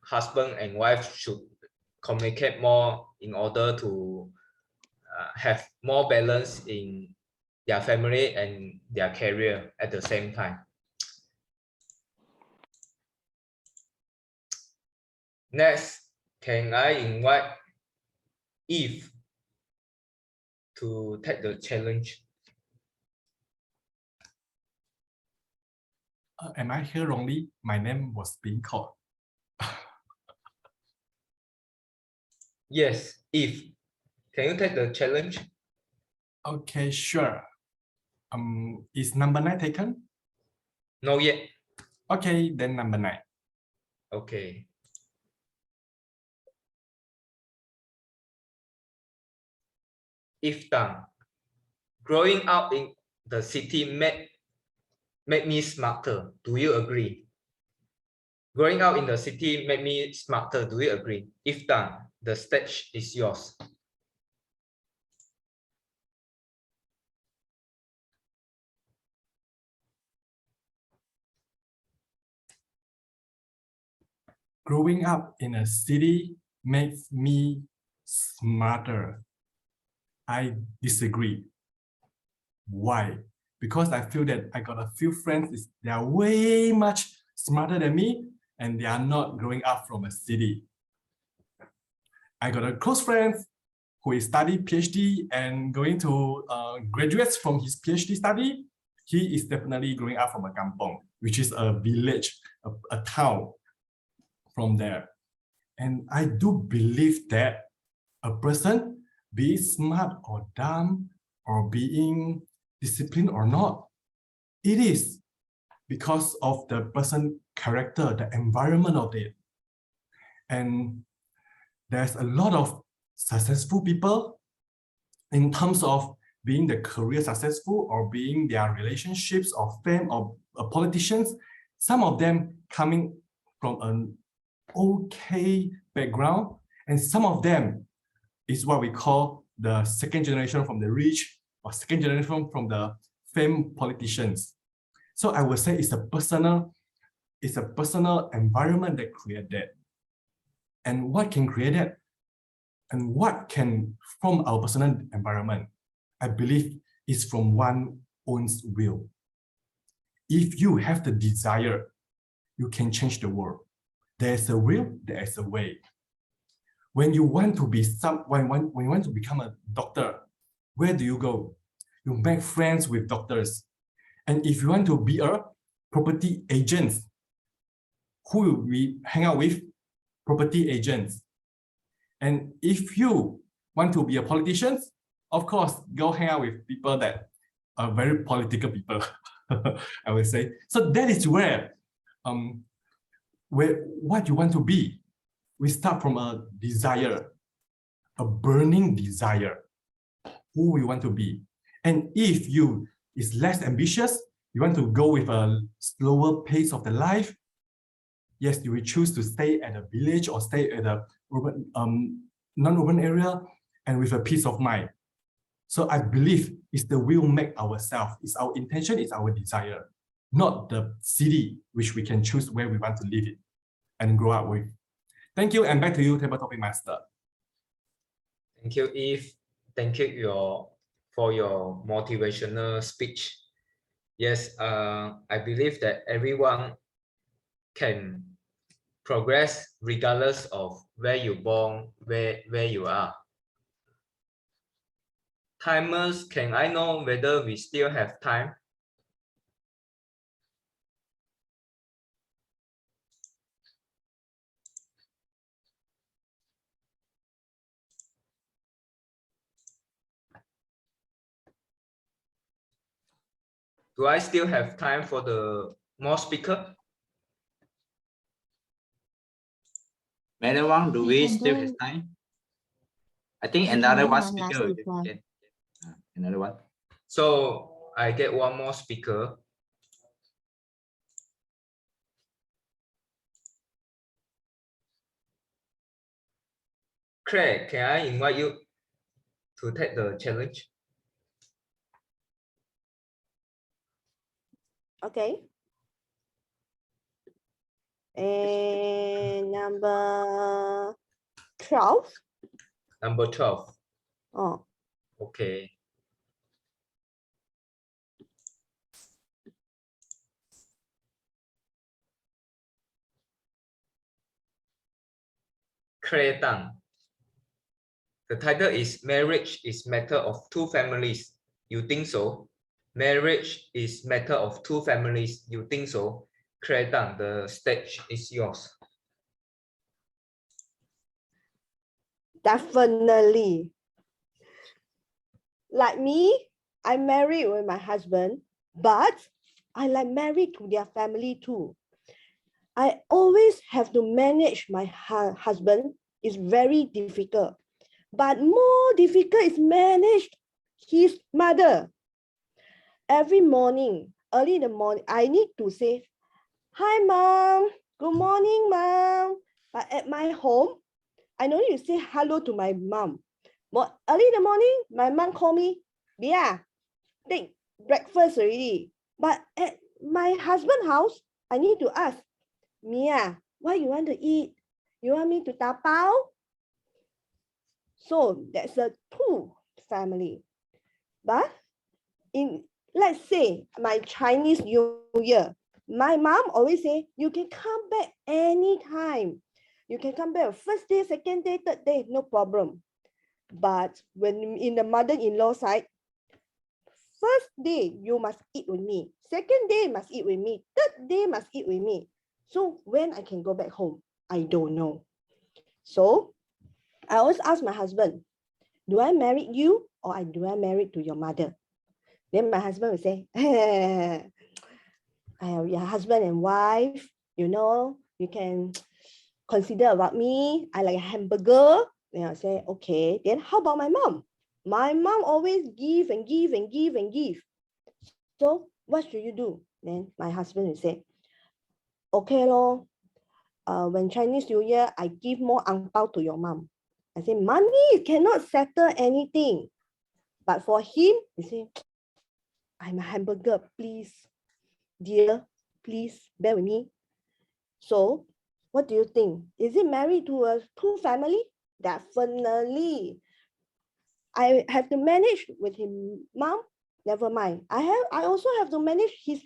husband and wife should communicate more in order to have more balance in their family and their career at the same time. Next, can I invite Yves to take the challenge? Am I here wrongly? My name was being called. Yes, Yves, can you take the challenge? Okay, sure. Is number 9 taken? No yet. Okay, then number 9. Okay. If done, growing up in the city made me smarter. Do you agree? Growing up in the city made me smarter. Do you agree? If done, the stage is yours. Growing up in a city makes me smarter. I disagree. Why? Because I feel that I got a few friends, they are way much smarter than me, and they are not growing up from a city. I got a close friend who is studying PhD and going to graduates from his PhD study. He is definitely growing up from a kampong, which is a village, a town from there. And I do believe that a person, be it smart or dumb, or being disciplined or not, it is because of the person's character, the environment of it. And there's a lot of successful people in terms of being the career successful or being their relationships or fame or politicians. Some of them coming from an okay background, and some of them is what we call the second generation from the rich or second generation from the famed politicians. So I would say it's a personal environment that creates that. And what can create that? And what can form our personal environment? I believe is from one's own will. If you have the desire, you can change the world. There's a will, there's a way. When you want to be when you want to become a doctor, where do you go? You make friends with doctors. And if you want to be a property agent, who will we hang out with? Property agents. And if you want to be a politician, of course, go hang out with people that are very political people, I would say. So that is where what you want to be. We start from a desire, a burning desire, who we want to be. And if you is less ambitious, you want to go with a slower pace of the life, yes, you will choose to stay at a village or stay at a urban, non-urban area and with a peace of mind. So I believe it's the will make ourselves, it's our intention, it's our desire, not the city which we can choose where we want to live it and grow up with. Thank you, and back to you, Table Topic Master. Thank you, Yves. Thank you for your motivational speech. Yes, I believe that everyone can progress regardless of where you're born, where you are. Timers, can I know whether we still have time? Do I still have time for the more speaker? Madam Wang, do we still have time? I think another one speaker. Another one. So I get one more speaker. Craig, can I invite you to take the challenge? Okay. And number 12. Number 12. Oh, Okay. Cretan. The title is Marriage is Matter of Two Families. You think so? Marriage is matter of two families. You think so? Cretan, the stage is yours. Definitely. Like me, I'm married with my husband, but I like married to their family too. I always have to manage my husband. It's very difficult. But more difficult is manage his mother. Every morning, early in the morning, I need to say, "Hi, Mom. Good morning, Mom." But at my home, I don't need to say hello to my mom. But early in the morning, my mom call me, "Bia, take breakfast already." But at my husband's house, I need to ask, "Mia, what you want to eat? You want me to tapao?" So that's a two family. But let's say my Chinese New Year, my mom always say, "You can come back anytime. You can come back first day, second day, third day, no problem." But when in the mother-in-law side, first day you must eat with me, second day must eat with me, third day must eat with me. So when I can go back home, I don't know. So I always ask my husband, "Do I marry you or do I marry to your mother?" Then my husband will say, "Your husband and wife, you know, you can consider about me. I like a hamburger." Then I say, "Okay, then how about my mom? My mom always give and give and give and give. So what should you do?" Then my husband will say, "Okay, lor. When Chinese New Year, I give more ang pao to your mom." I say, "Money cannot settle anything." But for him, he say, "I'm a hamburger, please. Dear, please bear with me." So what do you think? Is it married to a two family? Definitely. I have to manage with his mom. Never mind. I also have to manage his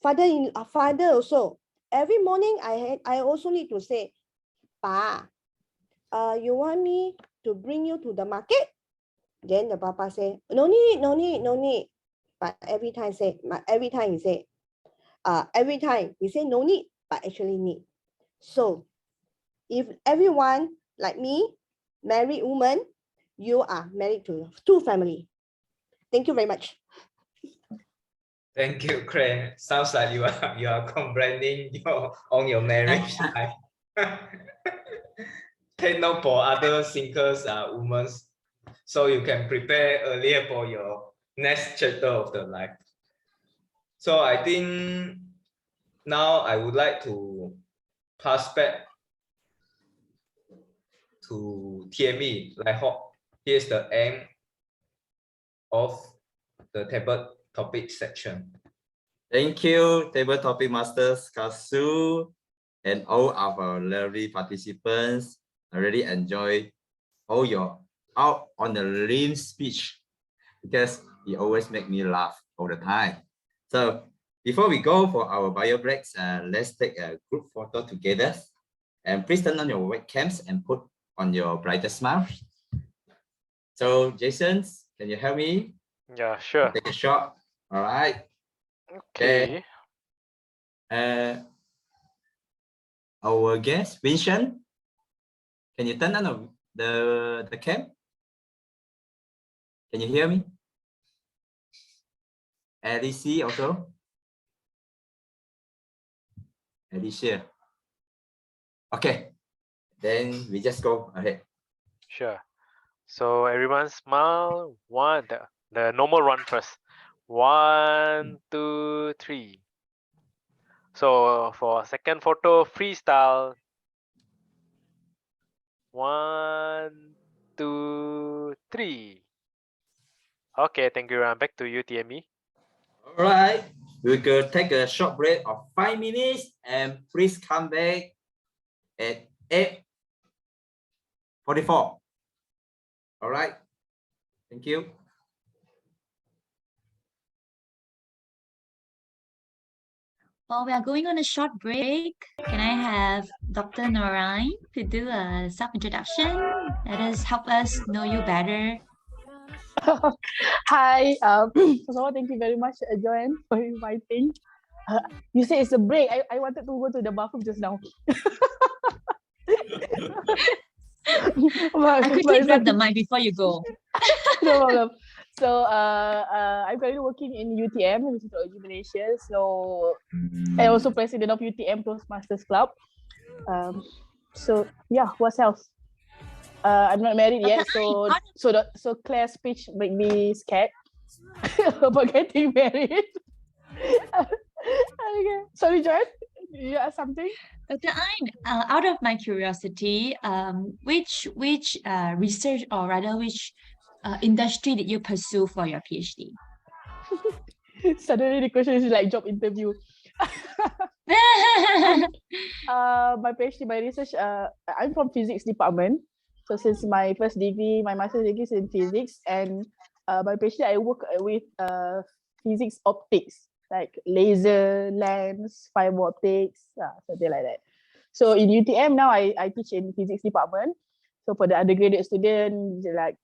father also. Every morning I also need to say, "Pa, you want me to bring you to the market?" Then the papa say, "No need, no need, no need." But every time he say, no need, but actually need. So if everyone like me, married woman, you are married to two family. Thank you very much. Thank you, Craig. Sounds like you are complaining on your marriage life. Take note for other singles, women, so you can prepare earlier for your next chapter of the life. So I think now I would like to pass back to TME. Like, here's the end of the table topic section. Thank you, Table Topic Masters, Kasu, and all of our lovely participants. I really enjoy all your out on the limb speech because it always make me laugh all the time. So before we go for our bio breaks, let's take a group photo together. And please turn on your webcams and put on your brightest smile. So Jason, can you help me? Yeah, sure. Take a shot. All right. Okay. Our guest, Vincent, can you turn on the cam? Can you hear me? Alicia also. Alicia. Okay, then we just go ahead. Sure. So everyone smile. One, the normal run first. 1, 2, 3. So for second photo, freestyle. 1, 2, 3. Okay, thank you. Back to you, TME. All right, we could take a short break of 5 minutes and please come back at 8:44. All right, Thank you. Well, we are going on a short break. Can I have Dr. Nor Ain to do a self-introduction? Let us help us know you better. Hi. First of all, thank you very much, Joanne, for inviting. You say it's a break. I wanted to go to the bathroom just now. I quickly grab the mic before you go. No problem. So I'm currently working in UTM, which is Malaysia. So and also president of UTM Toastmasters Club. So yeah, what else? I'm not married yet, so Claire's speech make me scared about getting married. Okay. Sorry, Joanne, you ask something? Dr. Ain, out of my curiosity, which research, or rather which industry did you pursue for your PhD? Suddenly the question is like job interview. My PhD, my research, I'm from physics department. So since my first degree, my master's degree is in physics, and my PhD I work with physics optics, like laser, lens, fiber optics, something like that. So in UTM now, I teach in physics department. So for the undergraduate student, like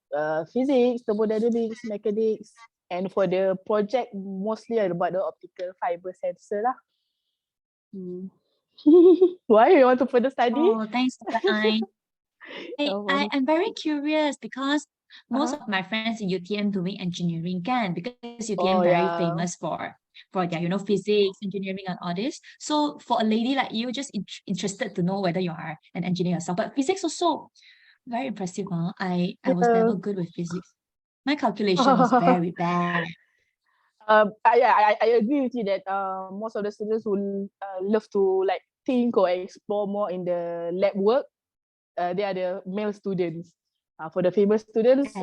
physics, thermodynamics, mechanics, and for the project, mostly about the optical fiber sensor lah. Why you want to further study? Oh, thanks, Dr. Ain. I'm very curious because most of my friends in UTM doing engineering can, because UTM very famous for their physics, engineering, and all this. So for a lady like you, just interested to know whether you are an engineer yourself. But physics also very impressive. Huh? I was never good with physics. My calculation was very bad. I agree with you that most of the students will love to like think or explore more in the lab work. They are the male students. For the female students,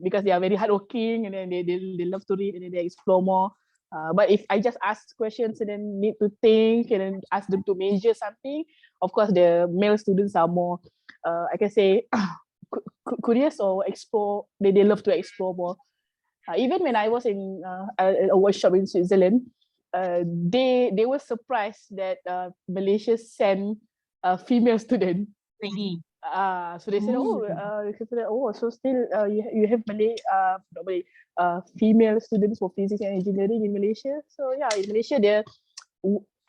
because they are very hardworking and then they love to read and then they explore more. But if I just ask questions and then need to think and then ask them to measure something, of course the male students are more, I can say, curious or explore. They love to explore more. Even when I was in a workshop in Switzerland, they were surprised that Malaysia sent a female student. Lady. So they said, so still you have female students for physics and engineering in Malaysia. So yeah, in Malaysia,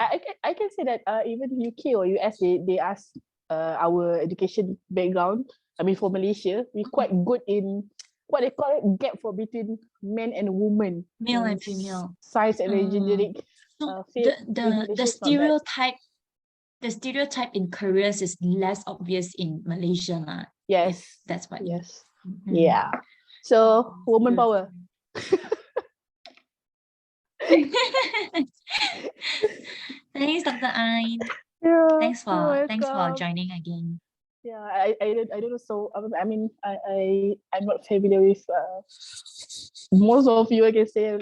I can say that even UK or US, they ask our education background. I mean, for Malaysia, we're quite good in what they call it gap for between men and women. Male and female. Science and engineering. So the stereotype. The stereotype in careers is less obvious in Malaysia. Yes. That's what. Yes. Yeah. So, woman power. Thanks, Dr. Ain. Yeah, thanks for joining again. Yeah, I don't know. So I mean, I'm not familiar with most of you. I can say I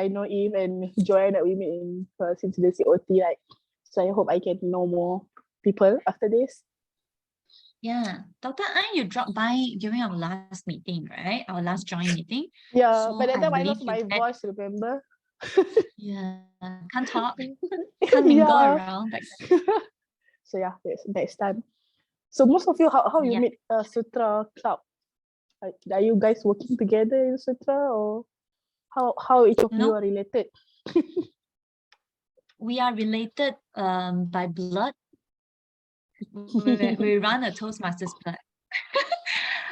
know Yves and Joanne that we met in since the COT. Like, so I hope I can know more people after this. Yeah, Dr. Ain, you dropped by during our last meeting, right? Our last joint meeting. Yeah, so by that time I lost my voice. Remember? Yeah, can't talk, can't mingle around. So yeah, next time. So most of you, how you meet Sutera Club? Are you guys working together in Sutera, or how each of you are related? We are related by blood. We run a Toastmasters Club.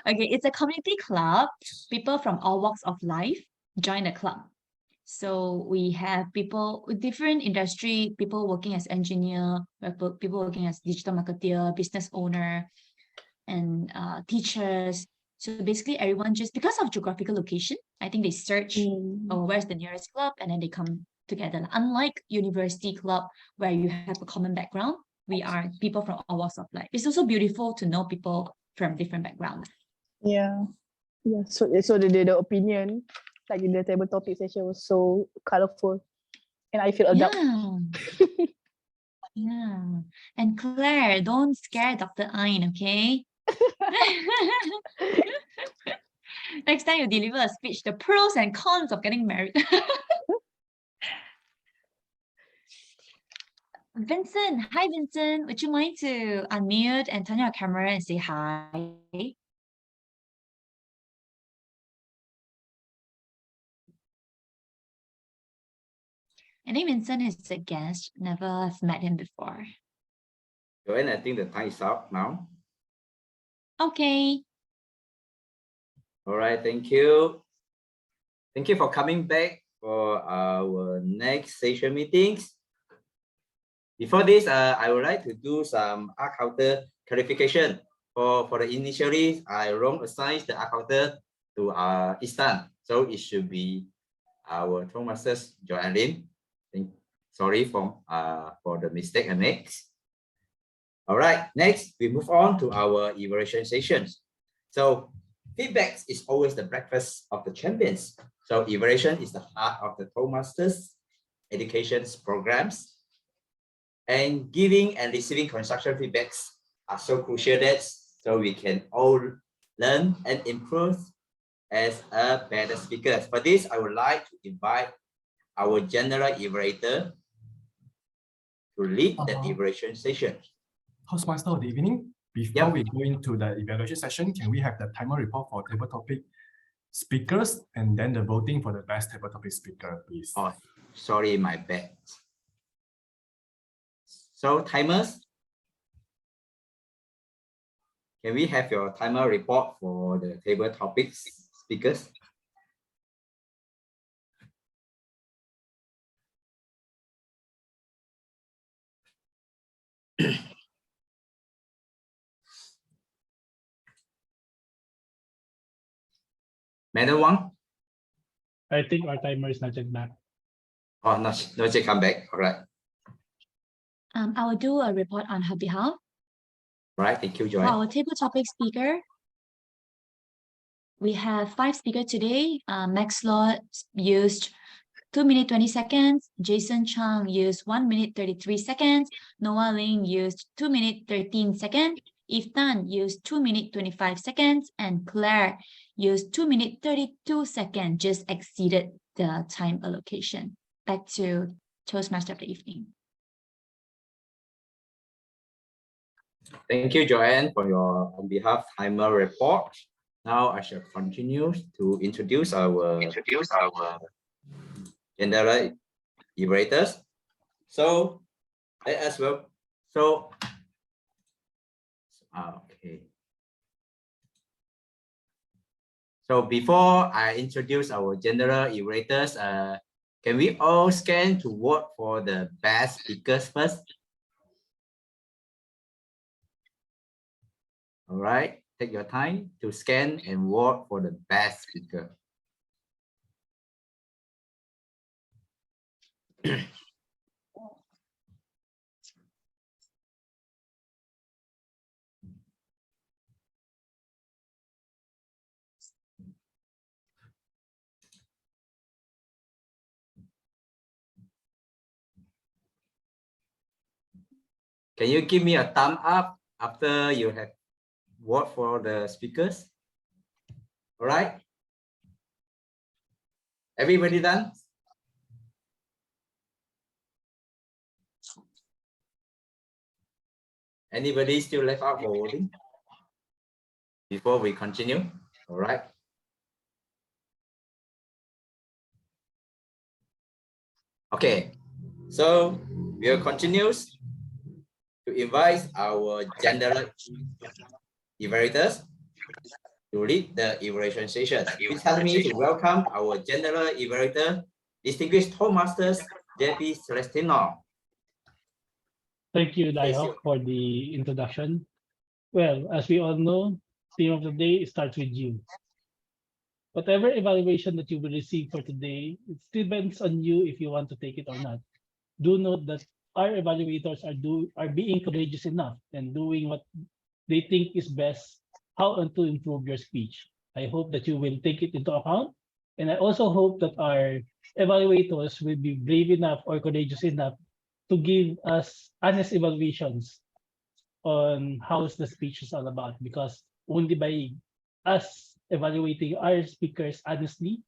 Okay, it's a community club. People from all walks of life join the club. So we have people with different industry, people working as engineer, people working as digital marketer, business owner, and teachers. So basically everyone, just because of geographical location, I think they search, where's the nearest club, and then they come together. Unlike university club, where you have a common background, we are people from all walks of life. It's also beautiful to know people from different backgrounds. Yeah. So the opinion, like in the table topic session, was so colorful, and I feel adult. Yeah. And Claire, don't scare Dr. Ain, okay? Next time you deliver a speech, the pros and cons of getting married. Vincent, hi Vincent. Would you mind to unmute and turn your camera and say hi? I think Vincent is a guest, never have met him before. Joanne, I think the time is up now. Okay. All right, thank you. Thank you for coming back for our next session meetings. Before this, I would like to do some art counter clarification. For the initially, I wrong assigned the art counter to Istan, so it should be our Toastmasters Joanne Lim. Sorry for the mistake I made. All right, next we move on to our evaluation sessions. So feedback is always the breakfast of the champions. So evaluation is the heart of the Toastmasters education programs. And giving and receiving construction feedbacks are so crucial that so we can all learn and improve as a better speaker. For this, I would like to invite our general evaluator to lead the evaluation session. Toastmaster of the evening, before we go into the evaluation session, can we have the timer report for table topic speakers and then the voting for the best table topic speaker, please? Oh, sorry, my bad. So timers, can we have your timer report for the table topics speakers? Madam Wang? I think our timer is not yet back. Oh, not yet come back. All right. I will do a report on her behalf. All right, thank you, For Joy. our table topic speaker, we have 5 speakers today. Max Lord used 2 minutes 20 seconds. Jason Chang used 1 minute 33 seconds. Noah Ling used 2 minutes 13 seconds. Yves Tan used 2 minutes 25 seconds. And Claire used 2 minutes 32 seconds, just exceeded the time allocation. Back to Toastmaster of the evening. Thank you, Joanne, for your on behalf timer report. Now I shall continue to introduce our general evaluators. So let us well. So okay. So before I introduce our general evaluators, can we all scan to vote for the best speakers first? All right, take your time to scan and vote for the best speaker. Can you give me a thumb up after you have voted for the speakers? All right. Everybody done? Anybody still left out for voting? Before we continue, all right. Okay, so we'll continue to invite our general evaluators to lead the evaluation session. Please help me to welcome our general evaluator, distinguished Toastmasters, JP Celestino. Thank you, Daiho, for the introduction. Well, as we all know, theme of the day starts with you. Whatever evaluation that you will receive for today, it depends on you if you want to take it or not. Do note that our evaluators are being courageous enough and doing what they think is best, how to improve your speech. I hope that you will take it into account. And I also hope that our evaluators will be brave enough or courageous enough to give us honest evaluations on how the speech is all about, because only by us evaluating our speakers honestly,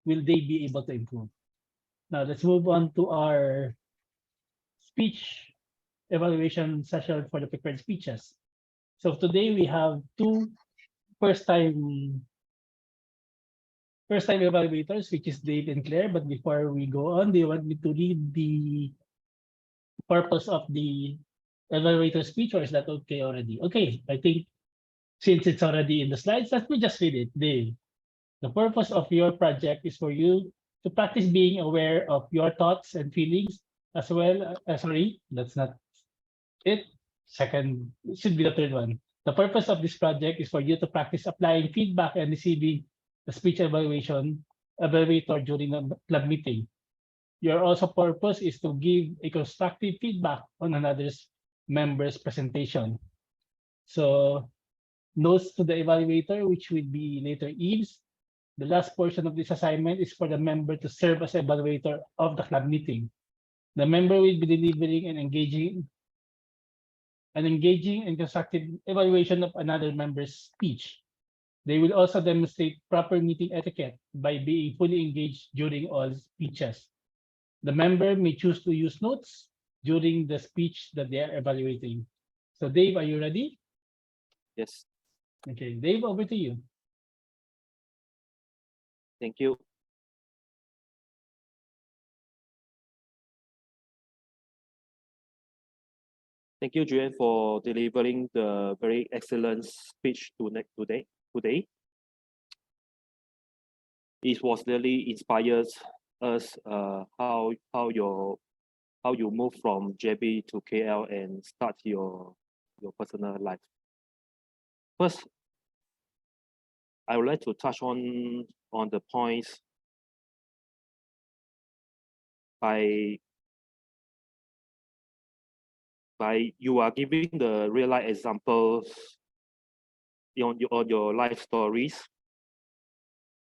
will they be able to improve? Now let's move on to our speech evaluation session for the prepared speeches. So today we have two first-time evaluators, which is Dave and Claire. But before we go on, they want me to read the purpose of the evaluator speech, or is that okay already? Okay, I think since it's already in the slides, let me just read it. The purpose of your project is for you to practice being aware of your thoughts and feelings, as well as, sorry, that's not it. Second, it should be the third one. The purpose of this project is for you to practice applying feedback and receiving the speech evaluator during the club meeting. Your also purpose is to give a constructive feedback on another's member's presentation. So notes to the evaluator, which will be later Yves. The last portion of this assignment is for the member to serve as evaluator of the club meeting. The member will be delivering an engaging and constructive evaluation of another member's speech. They will also demonstrate proper meeting etiquette by being fully engaged during all speeches. The member may choose to use notes during the speech that they are evaluating. So Dave, are you ready? Yes, Okay, Dave, over to you. thank you. Thank you, Juan, for delivering the very excellent speech today. It was really inspires us how you move from JB to KL and start your personal life. First, I would like to touch on the points by you are giving the real life examples on your life stories,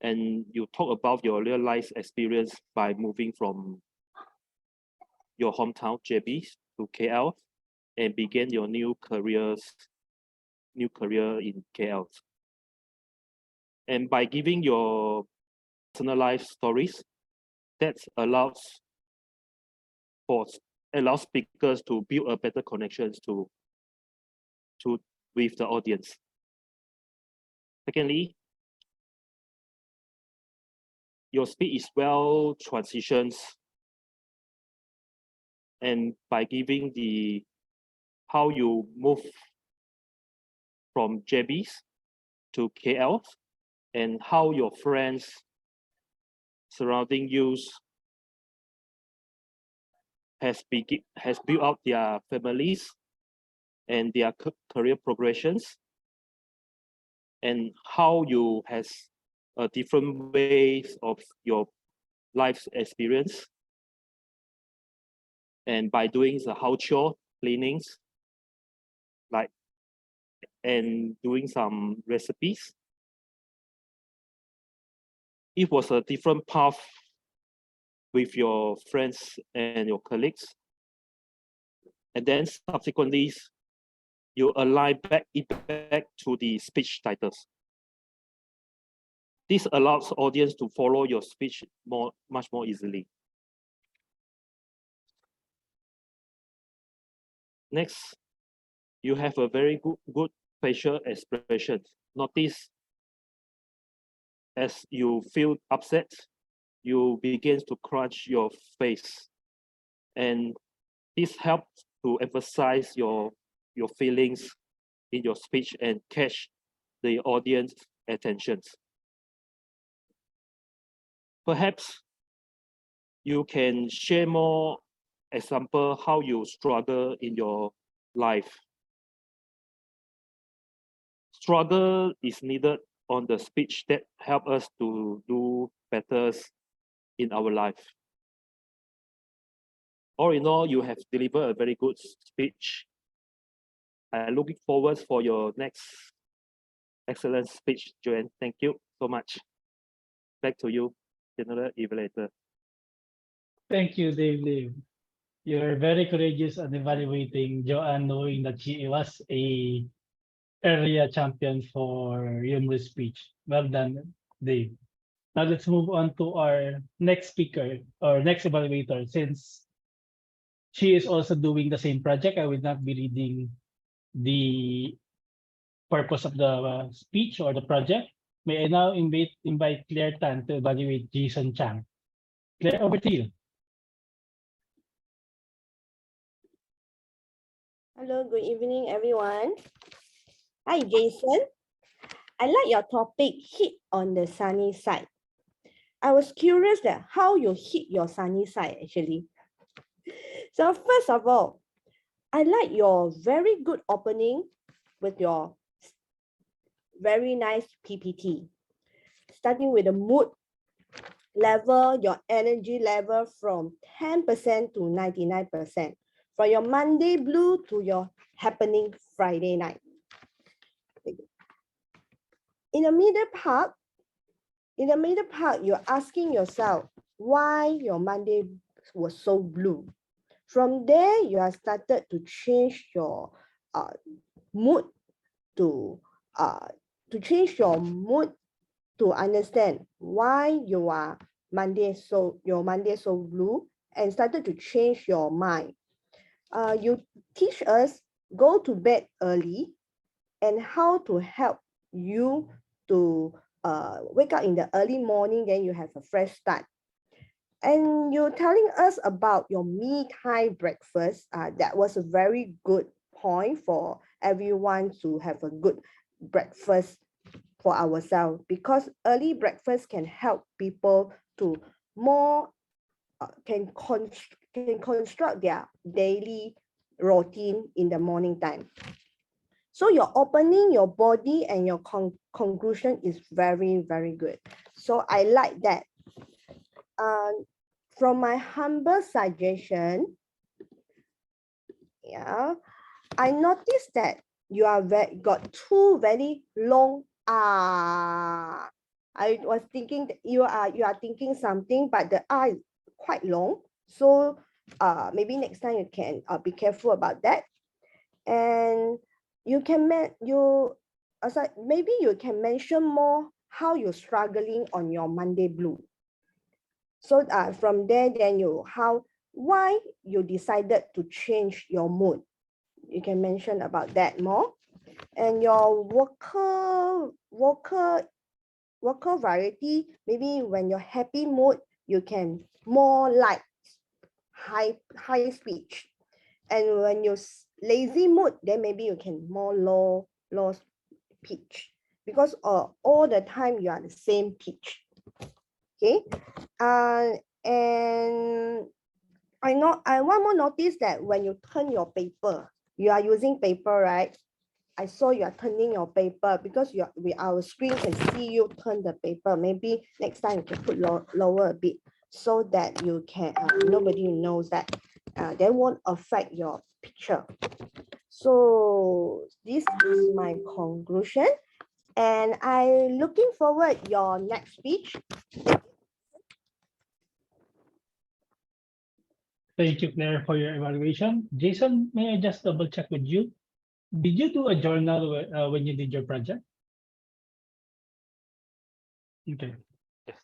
and you talk about your real life experience by moving from your hometown JB to KL and begin your new career in KL. And by giving your personal life stories, that allows speakers to build a better connections with the audience. Secondly, your speech is well transitions, and by giving the how you move from JBs to KL and how your friends surrounding you has built up their families and their career progressions, and how you has a different ways of your life experience, and by doing the house chore cleanings, like, and doing some recipes. It was a different path with your friends and your colleagues, and then subsequently you align back to the speech titles. This allows audience to follow your speech much more easily. Next, you have a very good facial expression. Notice as you feel upset, you begin to crunch your face, and this helps to emphasize your feelings in your speech and catch the audience attention. Perhaps you can share more example how you struggle in your life. Struggle is needed on the speech that help us to do better in our life. All in all, you have delivered a very good speech. I'm looking forward for your next excellent speech, Joanne. Thank you so much. Back to you, General Evaluator. Thank you, Dave. You're very courageous on evaluating Joanne, knowing that she was a area champion for humorous speech. Well done, Dave. Now let's move on to our next speaker or next evaluator. Since she is also doing the same project, I will not be reading the purpose of the speech or the project. May I now invite Claire Tan to evaluate Jason Chang. Claire, over to you. Hello, good evening, everyone. Hi, Jason. I like your topic, hit on the sunny side. I was curious that how you hit your sunny side, actually. So first of all, I like your very good opening with your very nice PPT. Starting with the mood level, your energy level from 10% to 99%. From your Monday blue to your happening Friday night. In the middle part, you're asking yourself why your Monday was so blue. From there, you have started to change your mood to understand why your Monday so blue, and started to change your mind. You teach us go to bed early and how to help you to wake up in the early morning, then you have a fresh start. And you're telling us about your me time breakfast. That was a very good point for everyone to have a good breakfast for ourselves, because early breakfast can help people to more can construct their daily routine in the morning time. So your opening, your body, and your conclusion is very, very good. So I like that. From my humble suggestion, yeah, I noticed that you are got two very long I was thinking that you are thinking something, but the is quite long. So maybe next time you can be careful about that. And you can maybe you can mention more how you're struggling on your Monday blue. So from there, then why you decided to change your mood. You can mention about that more. And your worker variety, maybe when you're happy mood, you can more like high speech. And when you're lazy mood, then maybe you can more low pitch, because all the time you are the same pitch. Okay. And I one more notice that when you turn your paper, you are using paper, right? I saw you are turning your paper because our screen can see you turn the paper. Maybe next time you can put lower a bit so that you can nobody knows that they won't affect your picture. So this is my conclusion, and I'm looking forward your next speech. Thank you, Claire, for your evaluation. Jason, may I just double check with you? Did you do a journal when you did your project? Okay. Yes.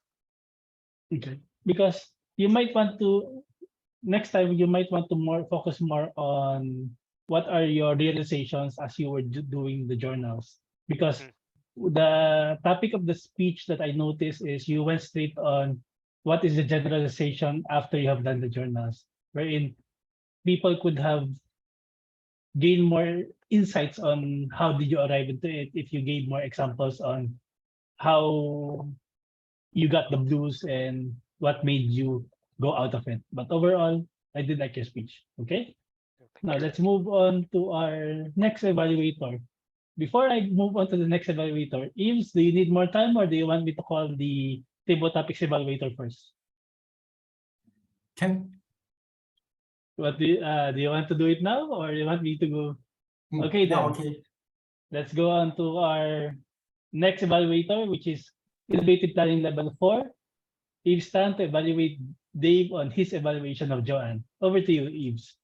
Okay. Because you might want to, next time, you might want to focus more on what are your realizations as you were doing the journals. Because the topic of the speech that I noticed is you went straight on what is the generalization after you have done the journals, wherein people could have gained more insights on how did you arrive into it if you gave more examples on how you got the blues and what made you go out of it. But overall, I did like your speech. Okay. Now let's move on to our next evaluator. Before I move on to the next evaluator, Yves, do you need more time or do you want me to call the table topics evaluator first? What do you want to do it now or you want me to go? Okay, then. Okay. Let's go on to our next evaluator, which is Innovative Planning Level 4. Yves stand to evaluate Dave on his evaluation of Joanne. Over to you, Yves.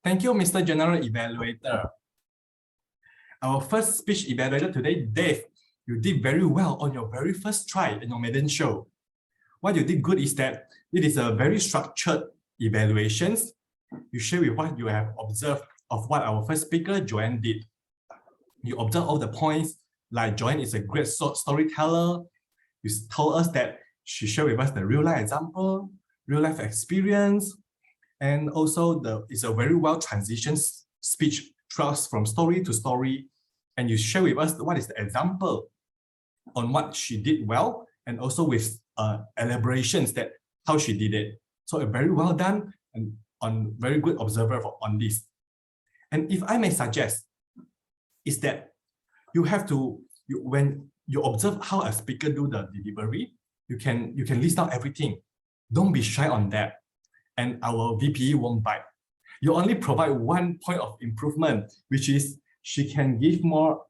Thank you, Mr. General Evaluator. Our first speech evaluator today, Dave, you did very well on your very first try in your maiden show. What you did good is that it is a very structured evaluations. You share with what you have observed of what our first speaker, Joanne, did. You observe all the points, like Joanne is a great storyteller. You told us that she shared with us the real life example, real life experience, and also it's a very well transitioned speech from story to story. And you share with us what is the example on what she did well, and also with elaborations that how she did it. So very well done and on very good observer on this. And if I may suggest, is that you have to, when you observe how a speaker do the delivery, you can list out everything. Don't be shy on that. And our VPE won't bite. You only provide one point of improvement, which is she can give more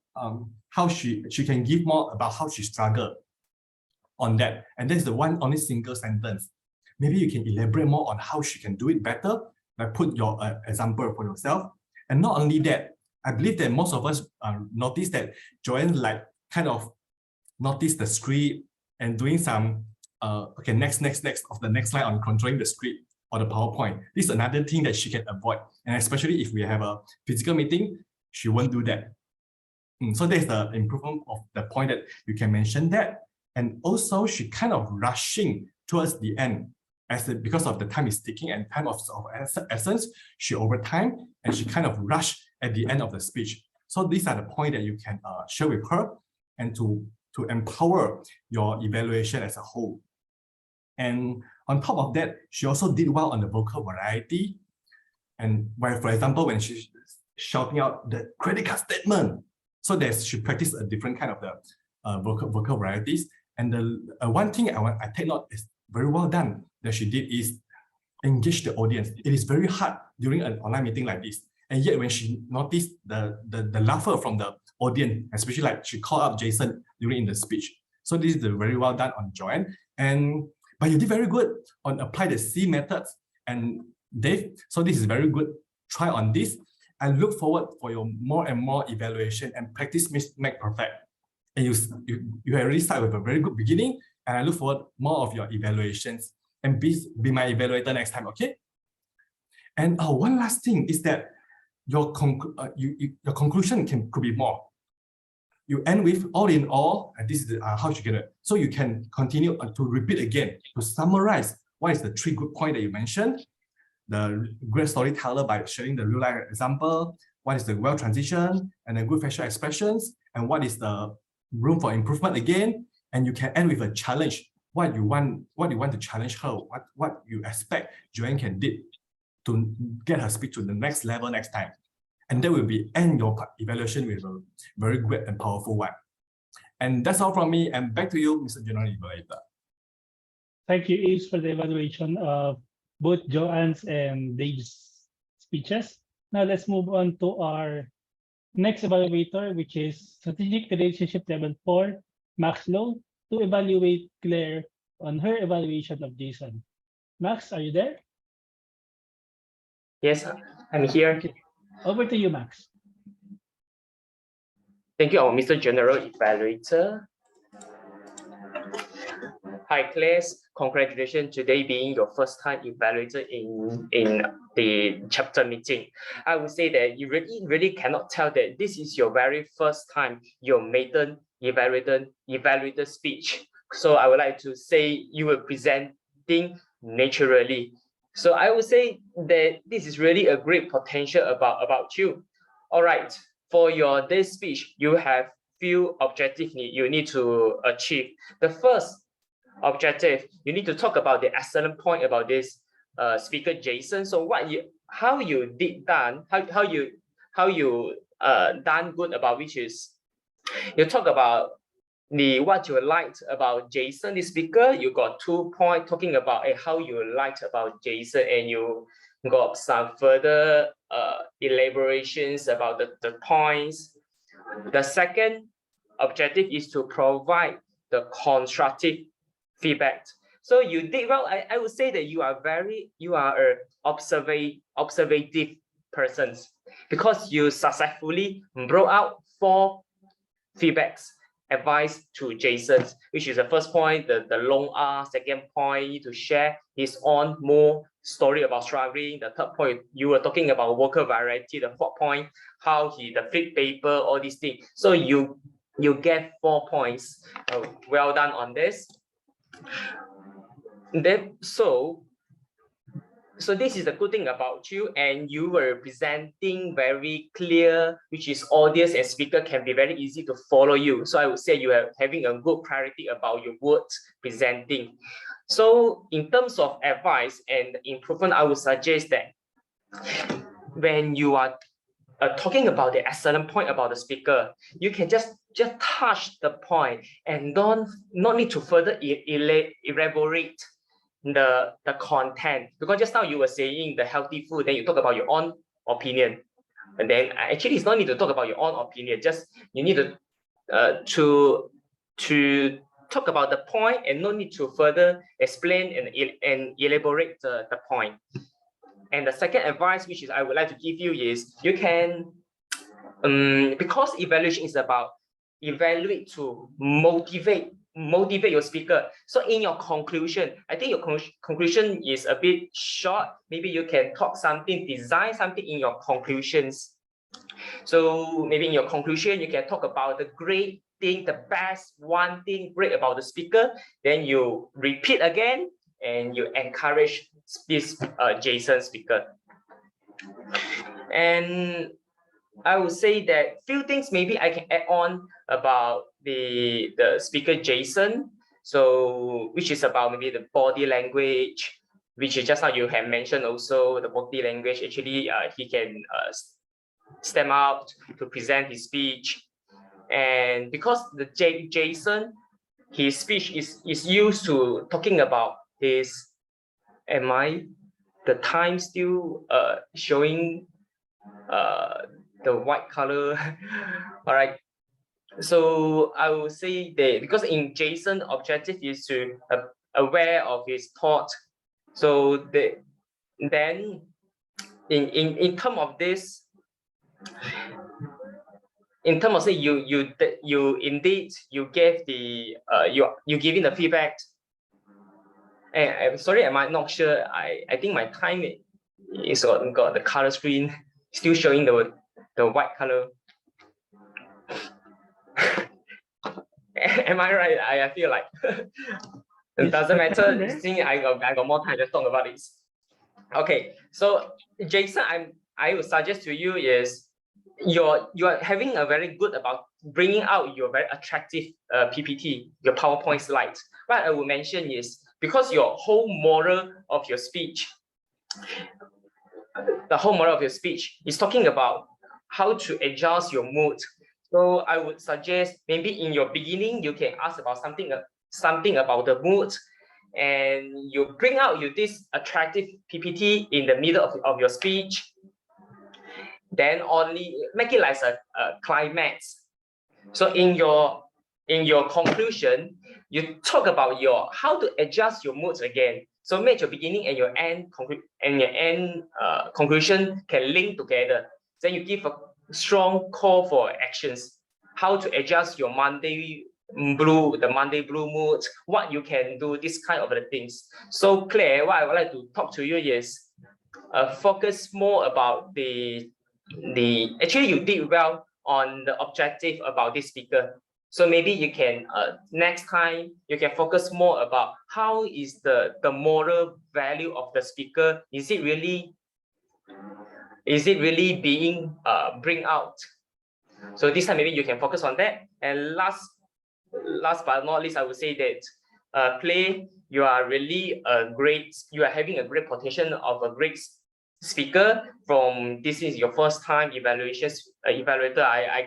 she can give more about how she struggled on that. And that's the one only single sentence. Maybe you can elaborate more on how she can do it better, like put your example for yourself. And not only that, I believe that most of us notice that Joanne like kind of notice the script and doing some okay, next of the next line on controlling the script or the PowerPoint. This is another thing that she can avoid. And especially if we have a physical meeting, she won't do that. So there's the improvement of the point that you can mention that. And also she kind of rushing towards the end because of the time is ticking and time of essence, she overtime and she kind of rushed at the end of the speech. So these are the points that you can share with her and to empower your evaluation as a whole. And on top of that, she also did well on the vocal variety. And where, for example, when she's shouting out the credit card statement, so that she practiced a different kind of the vocal varieties. And the one thing I take note is very well done that she did is engage the audience. It is very hard during an online meeting like this. And yet when she noticed the laughter from the audience, especially like she called up Jason during the speech. So this is very well done on Joanne. But you did very good on apply the C methods and Dave. So this is very good. Try on this. I look forward for your more and more evaluation and practice make perfect. And you already start with a very good beginning. And I look forward more of your evaluations and be my evaluator next time, okay? And one last thing is that your conclusion could be more. You end with all in all, and this is how you get it. So you can continue to repeat again, to summarize what is the 3 good points that you mentioned, the great storyteller by sharing the real life example, what is the well transition and the good facial expressions, and what is the room for improvement again. And you can end with a challenge, what you want to challenge her, what you expect Joanne can do to get her speech to the next level next time. And that will be end your evaluation with a very great and powerful one. And that's all from me. And back to you, Mr. General Evaluator. Thank you, Yves, for the evaluation of both Joanne's and Dave's speeches. Now let's move on to our next evaluator, which is Strategic Relationship Level 4, Max Lowe, to evaluate Claire on her evaluation of Jason. Max, are you there? Yes, I'm here. Okay. Over to you, Max. Thank you, Mr. General Evaluator. Hi, Claire. Congratulations today being your first time evaluator in the chapter meeting. I would say that you really cannot tell that this is your very first time, your maiden evaluator speech. So I would like to say you were presenting naturally. So I would say that this is really a great potential about you. All right, for your this speech, you have few objectives you need to achieve. The first objective, you need to talk about the excellent point about this speaker Jason. So how you done good about, which is you talk about what you liked about Jason, the speaker. You got 2 points talking about how you liked about Jason, and you got some further elaborations about the points. The second objective is to provide the constructive feedback. So you did well. I would say that you are a observative person, because you successfully brought out 4 feedbacks advice to Jason, which is the first point, the long R. Second point, to share his own more story about struggling. The third point, you were talking about vocal variety. The fourth point, how the flip paper, all these things. So you get 4 points. Well done on this. Then so this is the good thing about you, and you were presenting very clear, which is audience and speaker can be very easy to follow you. So I would say you are having a good clarity about your words presenting. So in terms of advice and improvement, I would suggest that when you are talking about the excellent point about the speaker, you can just touch the point and not need to further elaborate the content, because just now you were saying the healthy food, then you talk about your own opinion, and then actually it's not need to talk about your own opinion, just you need to talk about the point and no need to further explain and elaborate the point. And the second advice which is I would like to give you is you can because evaluation is about evaluate to motivate your speaker. So in your conclusion, I think your conclusion is a bit short. Maybe you can talk something, design something in your conclusions. So maybe in your conclusion, you can talk about the great thing, the best one thing great about the speaker. Then you repeat again and you encourage this Jason speaker. And I would say that few things maybe I can add on about the speaker Jason. So which is about maybe the body language, which is just now you have mentioned also the body language. Actually, he can stand out to present his speech. And because the Jason, his speech is used to talking about his, the time still showing the white color. All right. So I will say that because in Jason, objective is to aware of his thought. So then in terms of this, in terms of say you indeed you gave the you giving the feedback. And I'm sorry, I might not sure. I think my time is got the color screen still showing the white color. Am I right? I feel like it doesn't matter. Since I got more time to talk about this. Okay, so Jason, I would suggest to you is you are having a very good about bringing out your very attractive PPT, your PowerPoint slides. What I will mention is because your whole moral of your speech, the whole moral of your speech is talking about how to adjust your mood. So I would suggest maybe in your beginning you can ask about something about the mood, and you bring out this attractive PPT in the middle of your speech. Then only make it like a climax. So in your conclusion, you talk about how to adjust your moods again. So make your beginning and your end conclusion can link together. Then you give a strong call for actions. How to adjust your Monday blue mood, what you can do, this kind of things. So Claire, what I would like to talk to you is focus more about actually you did well on the objective about this speaker. So maybe you can next time you can focus more about how is the moral value of the speaker. Is it really being bring out? So this time maybe you can focus on that. And last but not least, I would say that Clay, you are really you are having a great potential of a great speaker. From this is your first time evaluator, I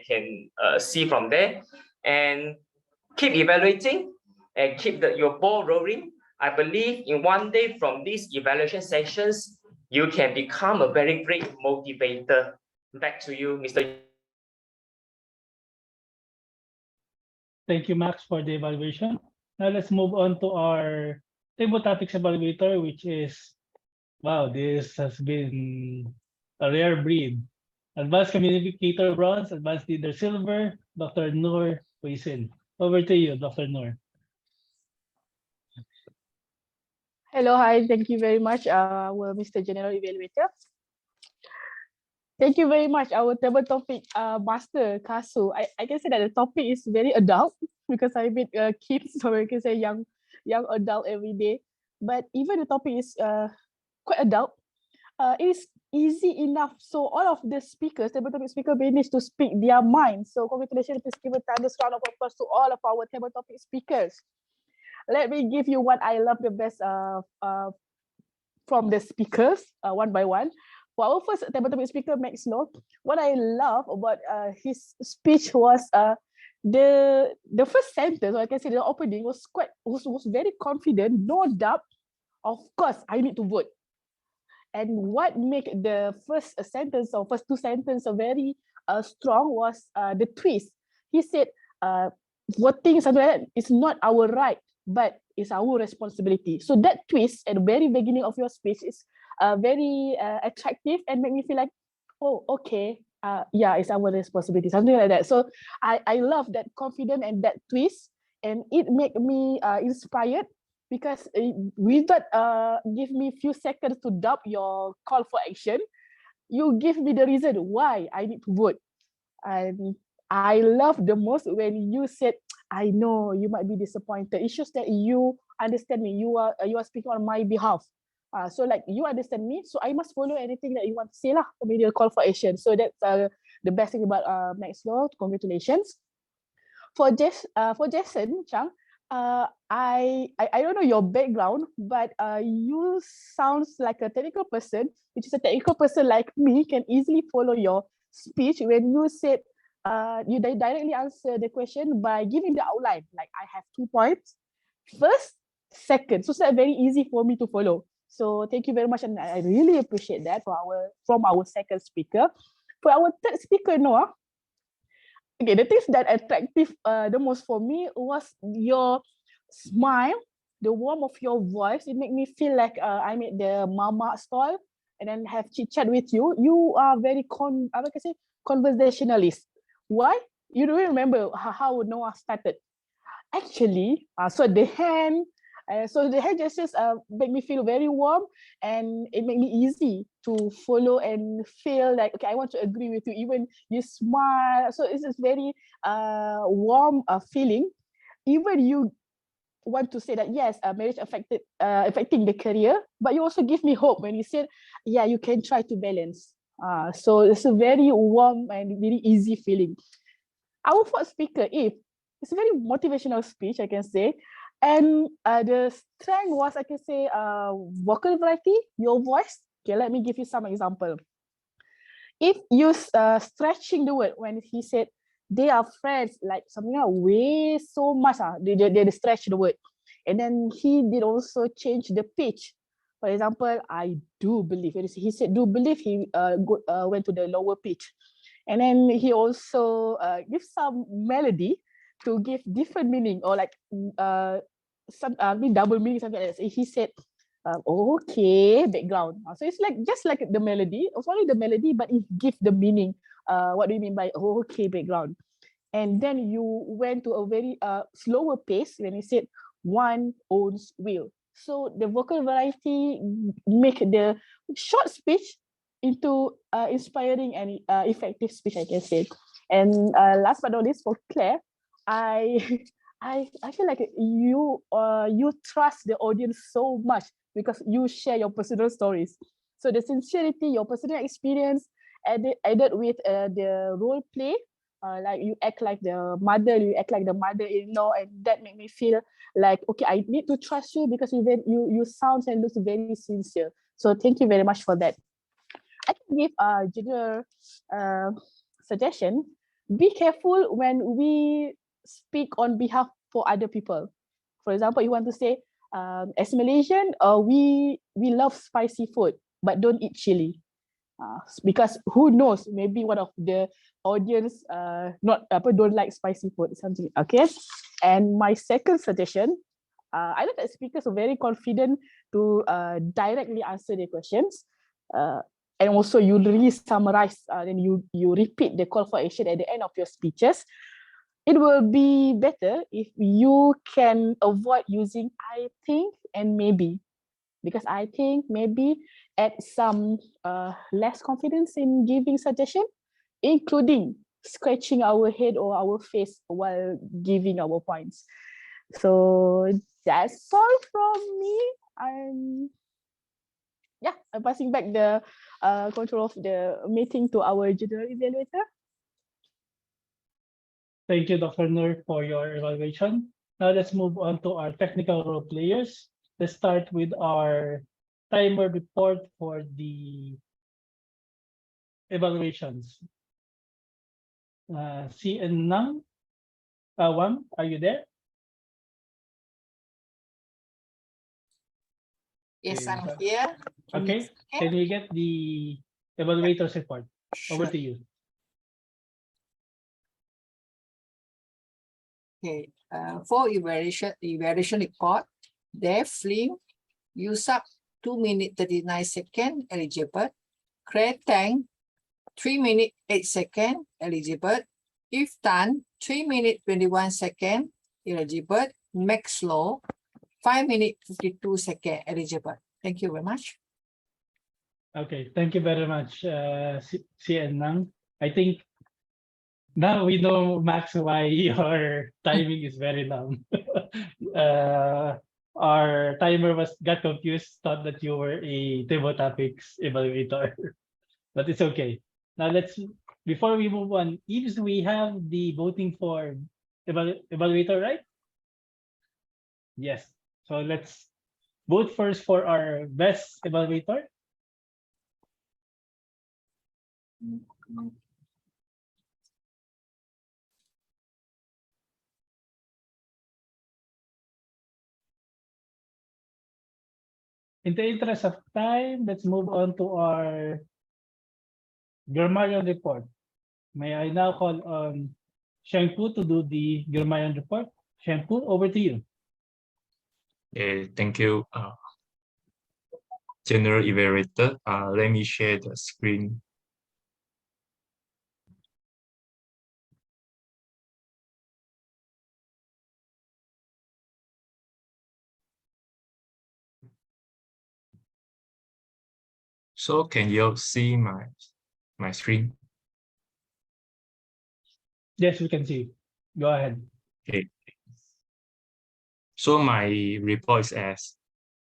can see from there. And keep evaluating and keep your ball rolling. I believe in one day from these evaluation sessions, you can become a very great motivator. Back to you, Mr. Thank you, Max, for the evaluation. Now let's move on to our table topics evaluator, which is, wow, this has been a rare breed. Advanced Communicator Bronze, Advanced Leader Silver, Dr. Nor Husein. Over to you, Dr. Nor. Hello, hi, thank you very much, our Mr. General Evaluator. Thank you very much, our table topic master, Kasu. I can say that the topic is very adult because I meet kids, so I can say young adult every day. But even the topic is quite adult, it is easy enough. So all of the speakers, table topic speaker, managed to speak their mind. So congratulations, please give a tremendous round of applause to all of our table topic speakers. Let me give you what I love the best from the speakers, one by one. For our first table topic speaker, Max Law, what I love about his speech was the first sentence, or I can say the opening was was very confident, no doubt. Of course, I need to vote. And what made the first sentence or first two sentences very strong was the twist. He said, voting something like that is not our right, but it's our responsibility. So that twist at the very beginning of your speech is very attractive and make me feel like, oh, okay, yeah, it's our responsibility, something like that. So I love that confidence and that twist, and it made me inspired because without give me few seconds to doubt your call for action, you give me the reason why I need to vote. And I love the most when you said, I know you might be disappointed. It shows that you understand me. You are speaking on my behalf. So like you understand me, so I must follow anything that you want to say lah. Maybe a call for action. So that's the best thing about Max Law. Congratulations. For Jason Chang, I don't know your background, but you sounds like a technical person, which is a technical person like me can easily follow your speech when you said you directly answer the question by giving the outline. Like I have 2 points, first, second. So it's very easy for me to follow. So thank you very much, and I really appreciate that from our second speaker. For our third speaker, Noah. Okay, the things that attractive the most for me was your smile, the warmth of your voice. It made me feel like I'm at the mama stall and then have chit chat with you. You are very conversationalist. Why? You don't remember how Noah started. Actually, so the hand gestures make me feel very warm, and it made me easy to follow and feel like, okay, I want to agree with you. Even you smile, so it's just very warm feeling. Even you want to say that yes, marriage affecting the career, but you also give me hope when you said, yeah, you can try to balance. So it's a very warm and very easy feeling. Our fourth speaker, Yves, it's a very motivational speech, I can say. And the strength was, I can say, vocal variety, your voice. Okay, let me give you some example. If you stretching the word when he said they are friends, like something like way so much, they stretch the word. And then he did also change the pitch. For example, I do believe, he said do believe, he went to the lower pitch. And then he also gives some melody to give different meaning, or like some double meaning, something like that. He said, okay, background. So it's like just like the melody, it's only the melody, but it gives the meaning. What do you mean by okay, background? And then you went to a very slower pace when you said one owns will. So the vocal variety make the short speech into inspiring and effective speech, I can say. And last but not least, for Claire, I feel like you trust the audience so much because you share your personal stories. So the sincerity, your personal experience, added with the role play, like you act like the mother, you act like the mother-in-law, and that made me feel like, okay, I need to trust you because you sound and look very sincere. So thank you very much for that. I can give a general suggestion. Be careful when we speak on behalf for other people. For example, you want to say, as Malaysian, we love spicy food, but don't eat chili. Because who knows, maybe one of the audience don't like spicy food, something. Okay. And my second suggestion, I know that speakers are very confident to directly answer their questions. and also you really summarize, then you repeat the call for action at the end of your speeches. It will be better if you can avoid using I think and maybe, because I think maybe add some less confidence in giving suggestion, including scratching our head or our face while giving our points. So that's all from me. I'm passing back the control of the meeting to our general evaluator. Thank you, Dr. Nor, for your evaluation. Now let's move on to our technical role players. Let's start with our timer report for the evaluations. C and Nang, Wang, are you there? Yes, I'm here. Okay, can we get the evaluator's report? Over to you. Okay, for evaluation report, their film use up 2 minutes 39 seconds eligible. Create Tang 3 minutes 8 seconds eligible. If done 3 minutes 21 seconds eligible. Max slow 5 minutes 52 seconds eligible. Thank you very much. Okay, thank you very much, C and Nang. I think now we know, Max, why your timing is very long. Our timer got confused, thought that you were a Table Topics evaluator, but it's okay. Now before we move on, Yves, we have the voting for evaluator, right? Yes. So let's vote first for our best evaluator. In the interest of time, let's move on to our grammarian report. May I now call on Chang to do the grammarian report? Chang, over to you. Thank you, General Evaluator. Let me share the screen. So can you see my screen? Yes, we can see. Go ahead. Okay. So my report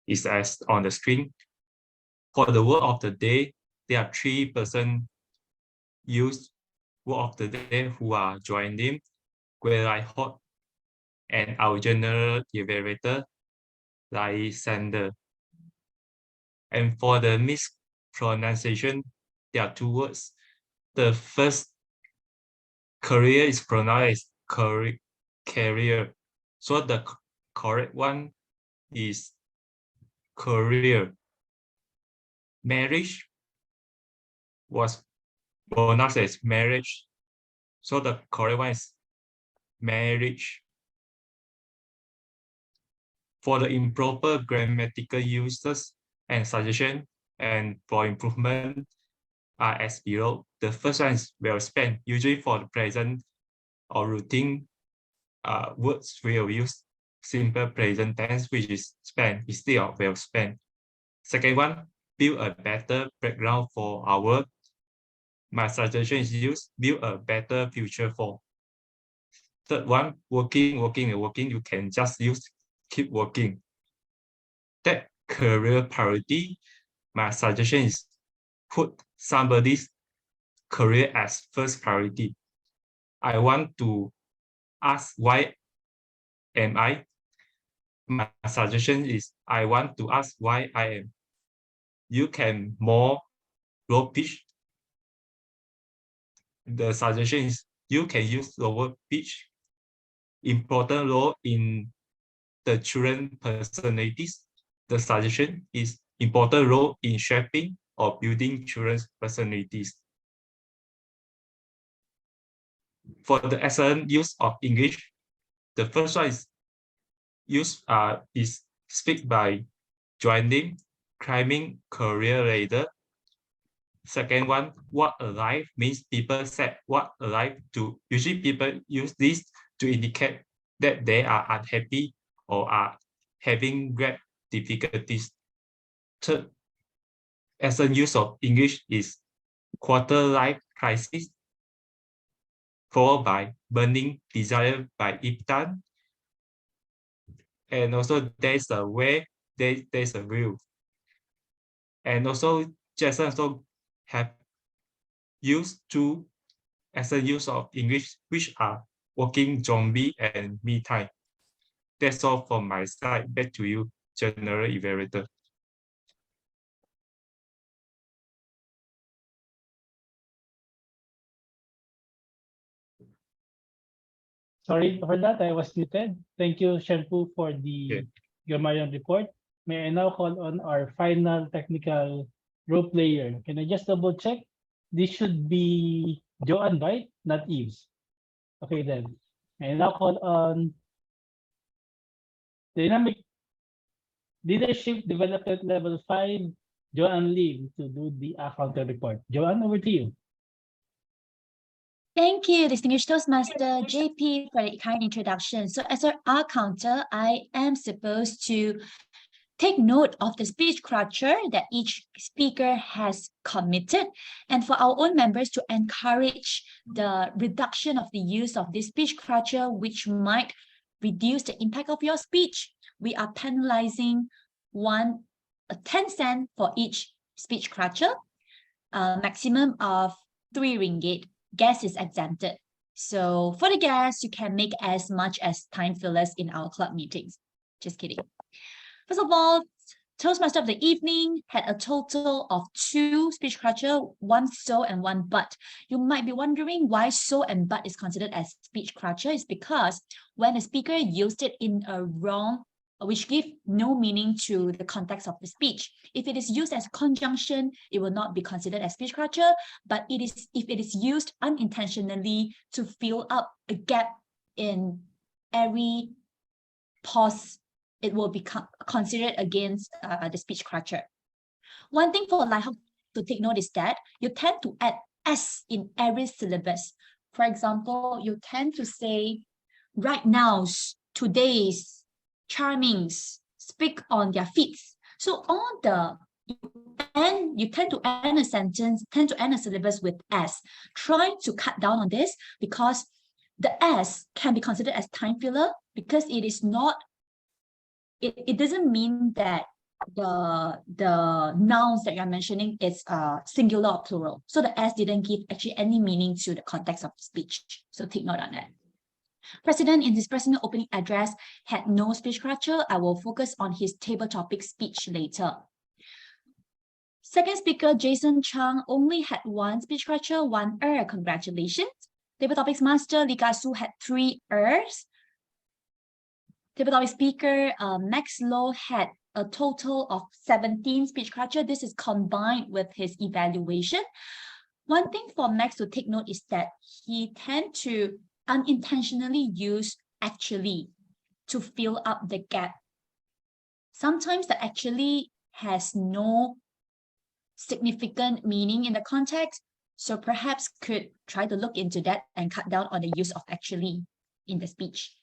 is as on the screen. For the word of the day, there are 3 persons use word of the day who are joining, where I hope, and our general evaluator, Sander. And for the mispronunciation, there are 2 words. The first career is pronounced as career. So the correct one is career. Marriage was pronounced as marriage. So the correct one is marriage. For the improper grammatical uses and suggestion and for improvement are as below. The first one is well spent. Usually for the present or routine words, we will use simple present tense, which is spent instead of well spent. Second one, build a better background for our work. My suggestion is use build a better future for. Third one, working. You can just use keep working. That career priority, my suggestion is put somebody's career as first priority. I want to ask why am I? My suggestion is I want to ask why I am. You can more low pitch. The suggestion is you can use lower pitch. Important role in the children personalities. The suggestion is important role in shaping or building children's personalities. For the excellent use of English, the first one is speak by joining, climbing career ladder. Second one, what alive means people said what alive to. Usually people use this to indicate that they are unhappy or are having great difficulties. Third, as a use of English is quarter life crisis, followed by burning desire by Yves. And also there's a way, there's a will. And also Jason also have used two as a use of English, which are working zombie and me time. That's all from my side. Back to you, General Evaluator. Sorry for that, I was muted. Thank you, Shampu, for the grammarian report. May I now call on our final technical role player? Can I just double check? This should be Joanne, right? Not Yves. Okay then. May I now call on Dynamic Leadership Development Level 5, Joanne Lim, to do the counter report. Joanne, over to you. Thank you, distinguished Toastmaster JP, for the kind introduction. So as our R counter, I am supposed to take note of the speech culture that each speaker has committed, and for our own members to encourage the reduction of the use of this speech culture, which might reduce the impact of your speech. We are penalizing 10 cents for each speech culture, maximum of 3 ringgit. Guest is exempted. So for the guests, you can make as much as time fillers in our club meetings. Just kidding. First of all, Toastmaster of the evening had a total of 2 speech culture, 1 so and 1 but. You might be wondering why so and but is considered as speech culture. It's because when a speaker used it in a wrong, which give no meaning to the context of the speech. If it is used as conjunction, it will not be considered as speech culture, but if it is used unintentionally to fill up a gap in every pause, it will be considered against the speech culture. One thing for Lighthawk to take note is that you tend to add S in every syllabus. For example, you tend to say, right now's, today's, charmings, speak on their feet. So all you tend to end a sentence, tend to end a syllabus with S. Try to cut down on this because the S can be considered as time filler because it is not, it doesn't mean that the nouns that you're mentioning is singular or plural. So the S didn't give actually any meaning to the context of the speech. So take note on that. President in his president opening address had no speech culture. I will focus on his table topic speech later. Second speaker, Jason Chang, only had 1 speech culture, 1 Congratulations. Table topics master, Lee Ka-su, had 3 Table topic speaker, Max Low, had a total of 17 speech culture. This is combined with his evaluation. One thing for Max to take note is that he tend to unintentionally use actually to fill up the gap. Sometimes the actually has no significant meaning in the context, so perhaps could try to look into that and cut down on the use of actually in the speech.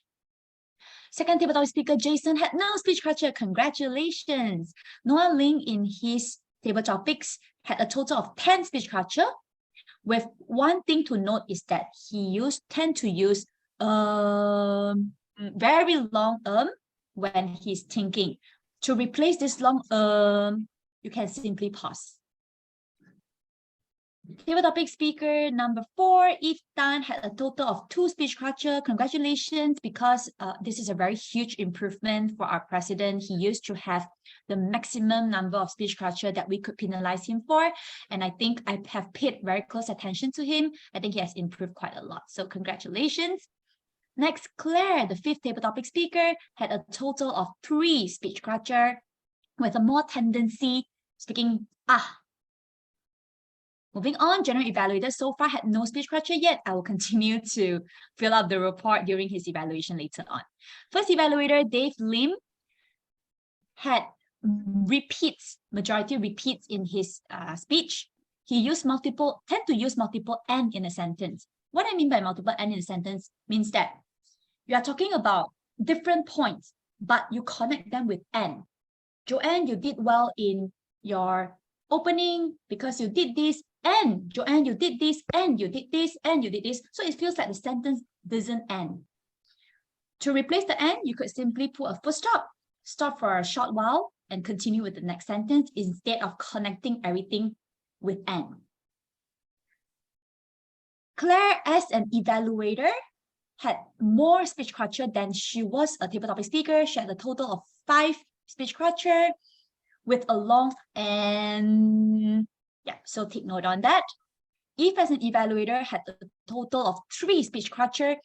Second table topic speaker, Jason, had no speech culture. Congratulations. Noah Ling in his table topics had a total of 10 speech culture. With one thing to note is that he tend to use very long when he's thinking. To replace this long you can simply pause. Table topic speaker number 4, Yves had a total of 2 speech culture. Congratulations, because this is a very huge improvement for our president. He used to have the maximum number of speech culture that we could penalize him for. And I think I have paid very close attention to him. I think he has improved quite a lot. So congratulations. Next, Claire, the 5th table topic speaker, had a total of 3 speech culture with a more tendency speaking Moving on, General Evaluator so far had no speech culture yet. I will continue to fill up the report during his evaluation later on. First Evaluator, Dave Lim, had majority repeats in his speech. tend to use multiple N in a sentence. What I mean by multiple N in a sentence means that you are talking about different points, but you connect them with N. Joanne, you did well in your opening because you did this, and Joanne, you did this, and you did this, and you did this. So it feels like the sentence doesn't end. To replace the N, you could simply put a full stop, stop for a short while, and continue with the next sentence instead of connecting everything with N. Claire, as an evaluator, had more speech culture than she was a table topic speaker. She had a total of 5 speech culture with a long and yeah, so take note on that. Yves, as an evaluator, had a total of 3 speech culture.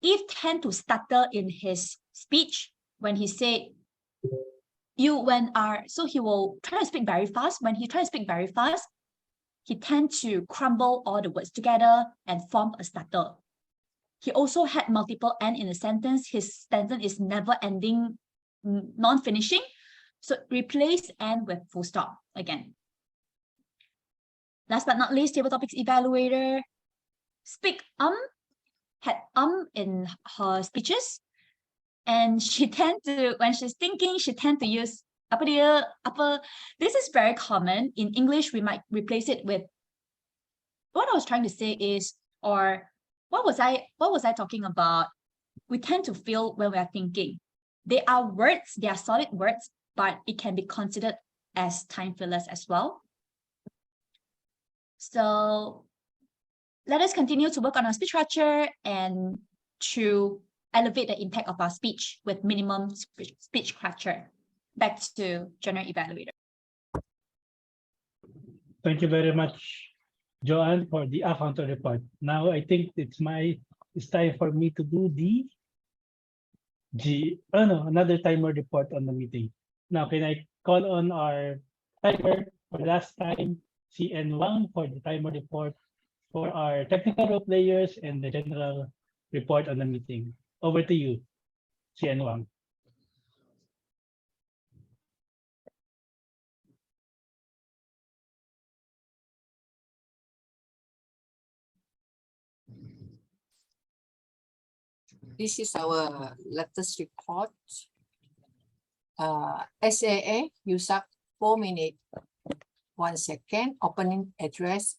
Yves tend to stutter in his speech when he said so he will try to speak very fast. When he tries to speak very fast, he tends to crumble all the words together and form a stutter. He also had multiple N in a sentence. His sentence is never ending, non-finishing. So replace N with full stop again. Last but not least, table topics evaluator. Had in her speeches. And she tend to, when she's thinking, she tend to use upper dia, upper. This is very common. In English, we might replace it with, what I was trying to say is, or what was I talking about? We tend to feel when we are thinking. They are words, they are solid words, but it can be considered as time fillers as well. So let us continue to work on our speech structure and to elevate the impact of our speech with minimum speech structure. Back to General Evaluator. Thank you very much, Joanne, for the counter report. Now I think it's time for me to do another timer report on the meeting. Now, can I call on our timer for last time, CN1 for the timer report for our technical role players and the general report on the meeting. Over to you, CN1. This is our latest report. SAA, use up 4 minutes, 1 second. Opening address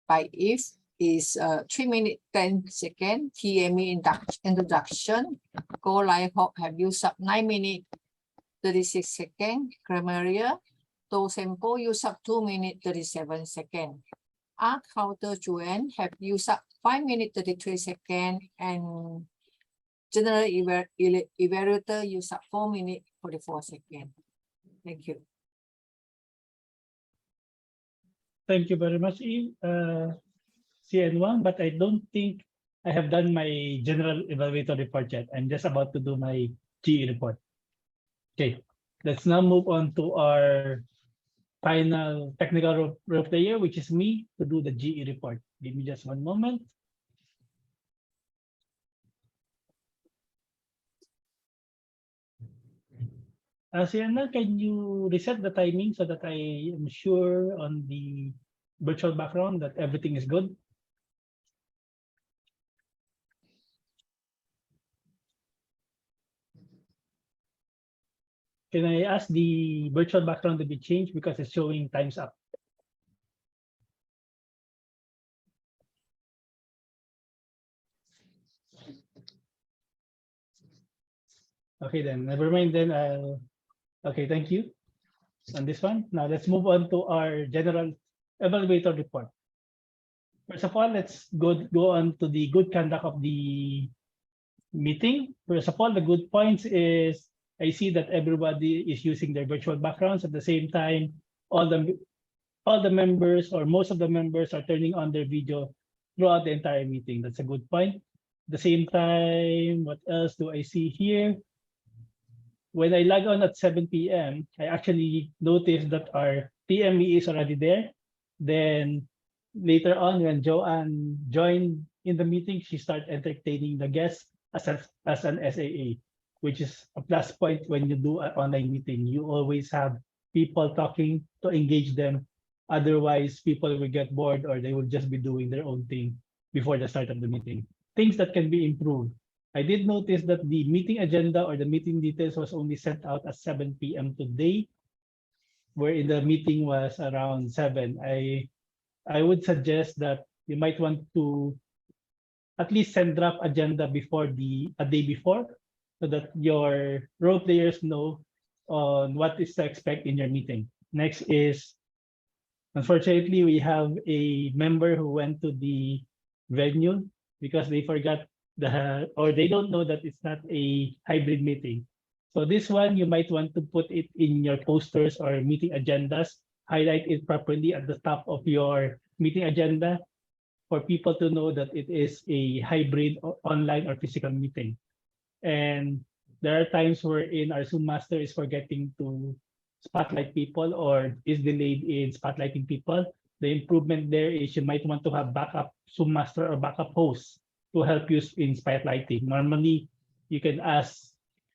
by Yves is 3 minutes, 10 seconds. TME introduction. Go live hop have used up 9 minutes, 36 seconds. Grammarian. To sample use up 2 minutes, 37 seconds. Counter Joanne have used up 5 minutes, 33 seconds. And General Evaluator use up 4 minutes, 44 seconds. Thank you. Thank you very much, CN1, but I don't think I have done my general evaluator report yet. I'm just about to do my GE report. Okay, let's now move on to our final technical role player, which is me, to do the GE report. Give me just 1 moment. Sienna, can you reset the timing so that I am sure on the virtual background that everything is good? Can I ask the virtual background to be changed because it's showing time's up? Okay, then never mind. Then okay, thank you on this one. Now let's move on to our general evaluator report. First of all, let's go on to the good conduct of the meeting. First of all, the good points is I see that everybody is using their virtual backgrounds. At the same time, all the members or most of the members are turning on their video throughout the entire meeting. That's a good point. At the same time, what else do I see here? When I log on at 7 p.m., I actually noticed that our PME is already there. Then later on, when Joanne joined in the meeting, she started entertaining the guests as an SAA, which is a plus point when you do an online meeting. You always have people talking to engage them Otherwise, people will get bored or they will just be doing their own thing before the start of the meeting. Things that can be improved. I did notice that the meeting agenda or the meeting details was only sent out at 7 p.m. today, wherein the meeting was around 7. I would suggest that you might want to at least send draft agenda before a day before, so that your role players know on what is to expect in your meeting. Next is, unfortunately, we have a member who went to the venue because they forgot or they don't know that it's not a hybrid meeting. So this one, you might want to put it in your posters or meeting agendas, highlight it properly at the top of your meeting agenda for people to know that it is a hybrid online or physical meeting. And there are times wherein our Zoom master is forgetting to spotlight people or is delayed in spotlighting people. The improvement there is you might want to have backup Zoom master or backup host to help you in spotlighting. Normally, you can ask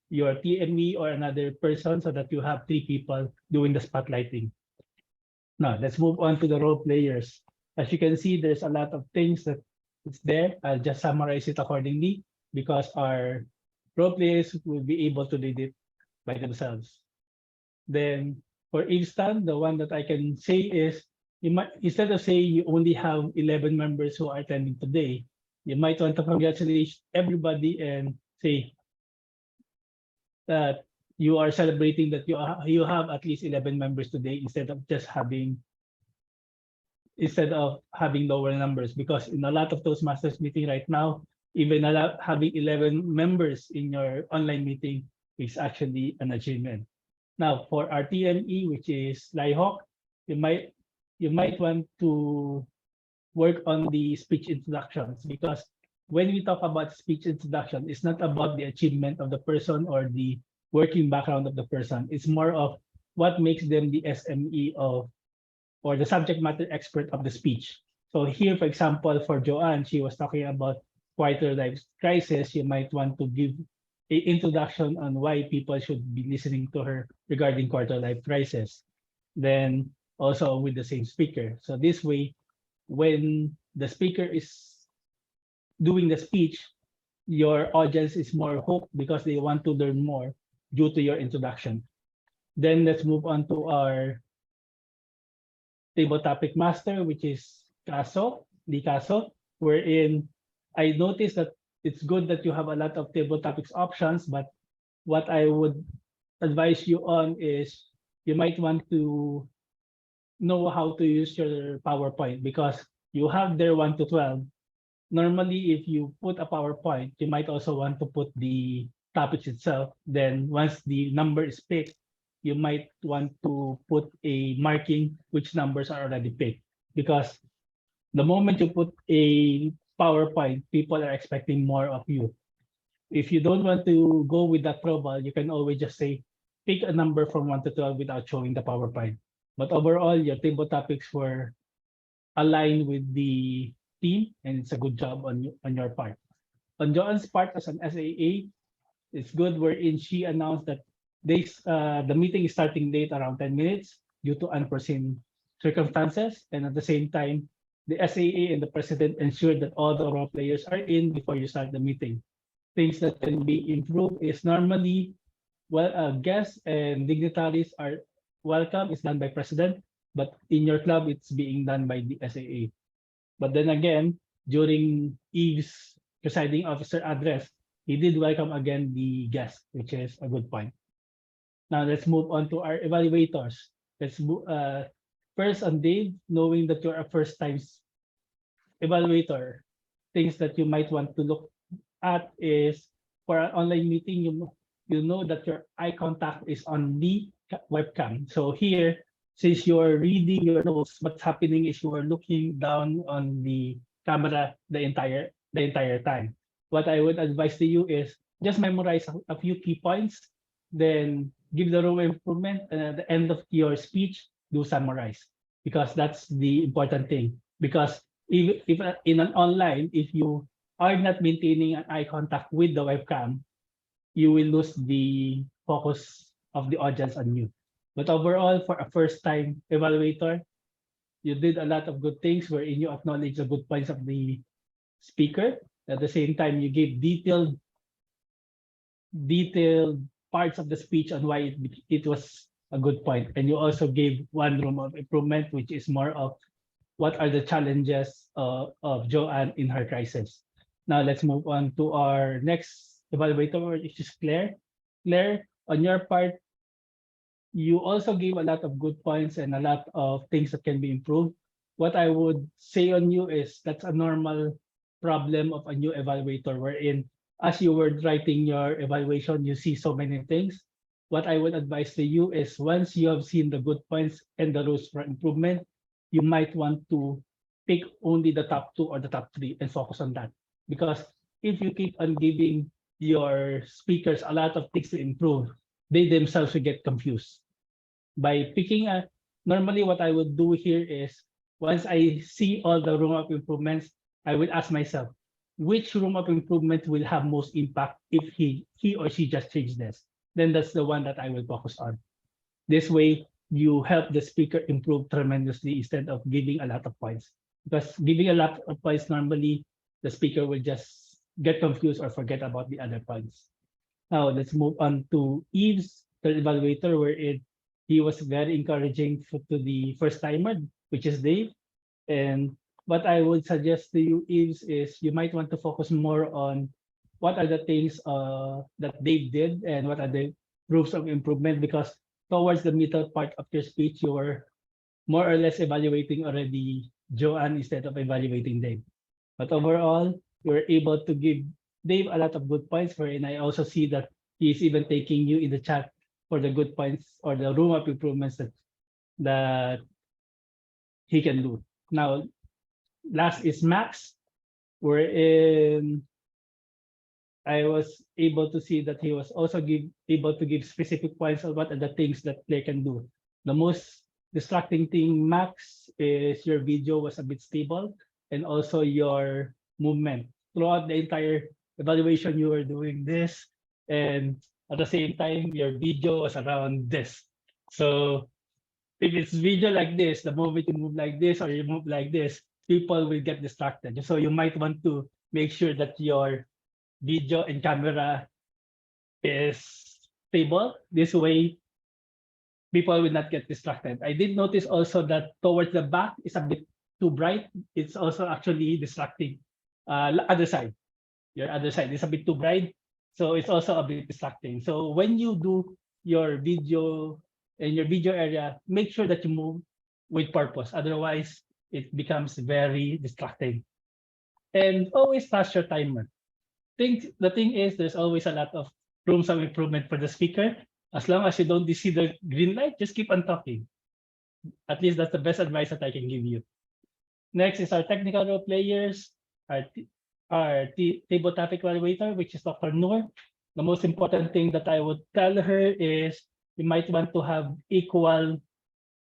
your TME or another person so that you have 3 people doing the spotlighting. Now, let's move on to the role players. As you can see, there's a lot of things that is there. I'll just summarize it accordingly because our role players will be able to lead it by themselves. Then for Yves, the one that I can say is, you might, instead of saying you only have 11 members who are attending today, you might want to congratulate everybody and say that you are celebrating that you have at least 11 members today instead of having lower numbers, because in a lot of Toastmasters meeting right now, even having 11 members in your online meeting is actually an achievement. Now for our TME, which is Laihok, you might want to work on the speech introductions, because when we talk about speech introduction, it's not about the achievement of the person or the working background of the person. It's more of what makes them the SME of, or the subject matter expert of the speech. So here, for example, for Joanne, she was talking about quarter life crisis. You might want to give an introduction on why people should be listening to her regarding quarter life crisis. Then also with the same speaker. So this way, when the speaker is doing the speech, your audience is more hooked because they want to learn more due to your introduction. Then let's move on to our table topic master, which is Caso, wherein I noticed that it's good that you have a lot of table topics options, but what I would advise you on is you might want to know how to use your PowerPoint, because you have there 1 to 12. Normally, if you put a PowerPoint, you might also want to put the topics itself. Then once the number is picked, you might want to put a marking which numbers are already picked, because the moment you put a PowerPoint, people are expecting more of you. If you don't want to go with that trouble, you can always just say, pick a number from 1 to 12 without showing the PowerPoint. But overall, your table topics were aligned with the team, and it's a good job on your part. On Joanne's part as an SAA, it's good wherein she announced that the meeting is starting late, around 10 minutes, due to unforeseen circumstances. And at the same time, the SAA and the president ensured that all the role players are in before you start the meeting. Things that can be improved is normally, guests and dignitaries are welcome, is done by president, but in your club, it's being done by the SAA. But then again, during Yves' presiding officer address, he did welcome again the guest, which is a good point. Now let's move on to our evaluators. Let's move first on Dave, knowing that you're a first-time evaluator. Things that you might want to look at is, for an online meeting, you know that your eye contact is on the webcam. So here, since you're reading your notes, what's happening is you are looking down on the camera the entire time. What I would advise to you is just memorize a few key points, then give the room improvement, and at the end of your speech, do summarize, because that's the important thing. Because if in an online, if you are not maintaining an eye contact with the webcam, you will lose the focus of the audience on you. But overall, for a first-time evaluator, You did a lot of good things wherein you acknowledge the good points of the speaker. At the same time, you gave detailed parts of the speech on why it was a good point. And you also gave one room of improvement, which is more of what are the challenges of Joanne in her crisis. Now let's move on to our next evaluator, which is Claire. Claire, on your part, you also gave a lot of good points and a lot of things that can be improved. What I would say on you is that's a normal problem of a new evaluator, wherein as you were writing your evaluation, you see so many things. What I would advise to you is once you have seen the good points and the rules for improvement, you might want to pick only the top 2 or the top 3 and focus on that. Because if you keep on giving your speakers a lot of things to improve, they themselves will get confused. By picking normally what I would do here is once I see all the room of improvements, I will ask myself, which room of improvement will have most impact if he or she just changed this? Then that's the one that I will focus on. This way, you help the speaker improve tremendously instead of giving a lot of points. Because giving a lot of points, normally the speaker will just get confused or forget about the other points. Now let's move on to Yves, the evaluator, where he was very encouraging to the first timer, which is Dave. And what I would suggest to you, Yves, is you might want to focus more on what are the things that Dave did and what are the proofs of improvement, because towards the middle part of your speech, you were more or less evaluating already Joanne instead of evaluating Dave. But overall, you were able to give Dave a lot of good points, wherein I also see that he's even taking you in the chat for the good points or the room of improvements that he can do. Now, last is Max, wherein I was able to see that he was also able to give specific points on what are the things that they can do. The most distracting thing, Max, is your video was a bit stable and also your movement. Throughout the entire evaluation, you were doing this, and at the same time, your video was around this. So if it's video like this, the moment you move like this or you move like this, people will get distracted. So you might want to make sure that your video and camera is stable. This way, people will not get distracted. I did notice also that towards the back is a bit too bright. It's also actually distracting. Other side, your other side is a bit too bright, so it's also a bit distracting. So when you do your video in your video area, make sure that you move with purpose. Otherwise, it becomes very distracting. And always trust your timer. The thing is, there's always a lot of rooms of improvement for the speaker. As long as you don't see the green light, just keep on talking. At least that's the best advice that I can give you. Next is our technical role players, our table topic evaluator, which is Dr. Nor. The most important thing that I would tell her is you might want to have equal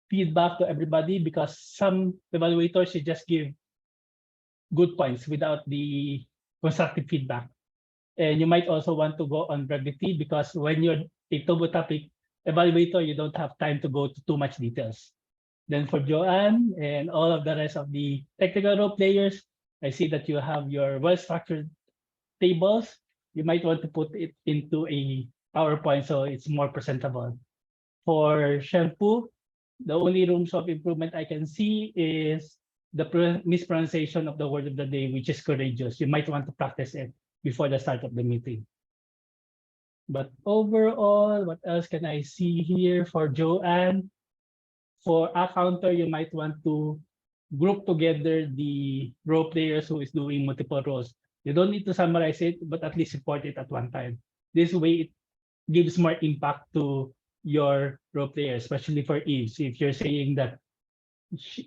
feedback to everybody, because some evaluators should just give good points without the constructive feedback. And you might also want to go on brevity, because when you're a table topic evaluator, you don't have time to go to too much details. Then for Joanne and all of the rest of the technical role players, I see that you have your well-structured tables. You might want to put it into a PowerPoint so it's more presentable. For shampoo, the only rooms of improvement I can see is the mispronunciation of the word of the day, which is courageous. You might want to practice it before the start of the meeting. But overall, what else can I see here for Joanne? For a counter, you might want to group together the role players who is doing multiple roles. You don't need to summarize it, but at least report it at one time. This way, it gives more impact to your role player, especially for Yves. If you're saying that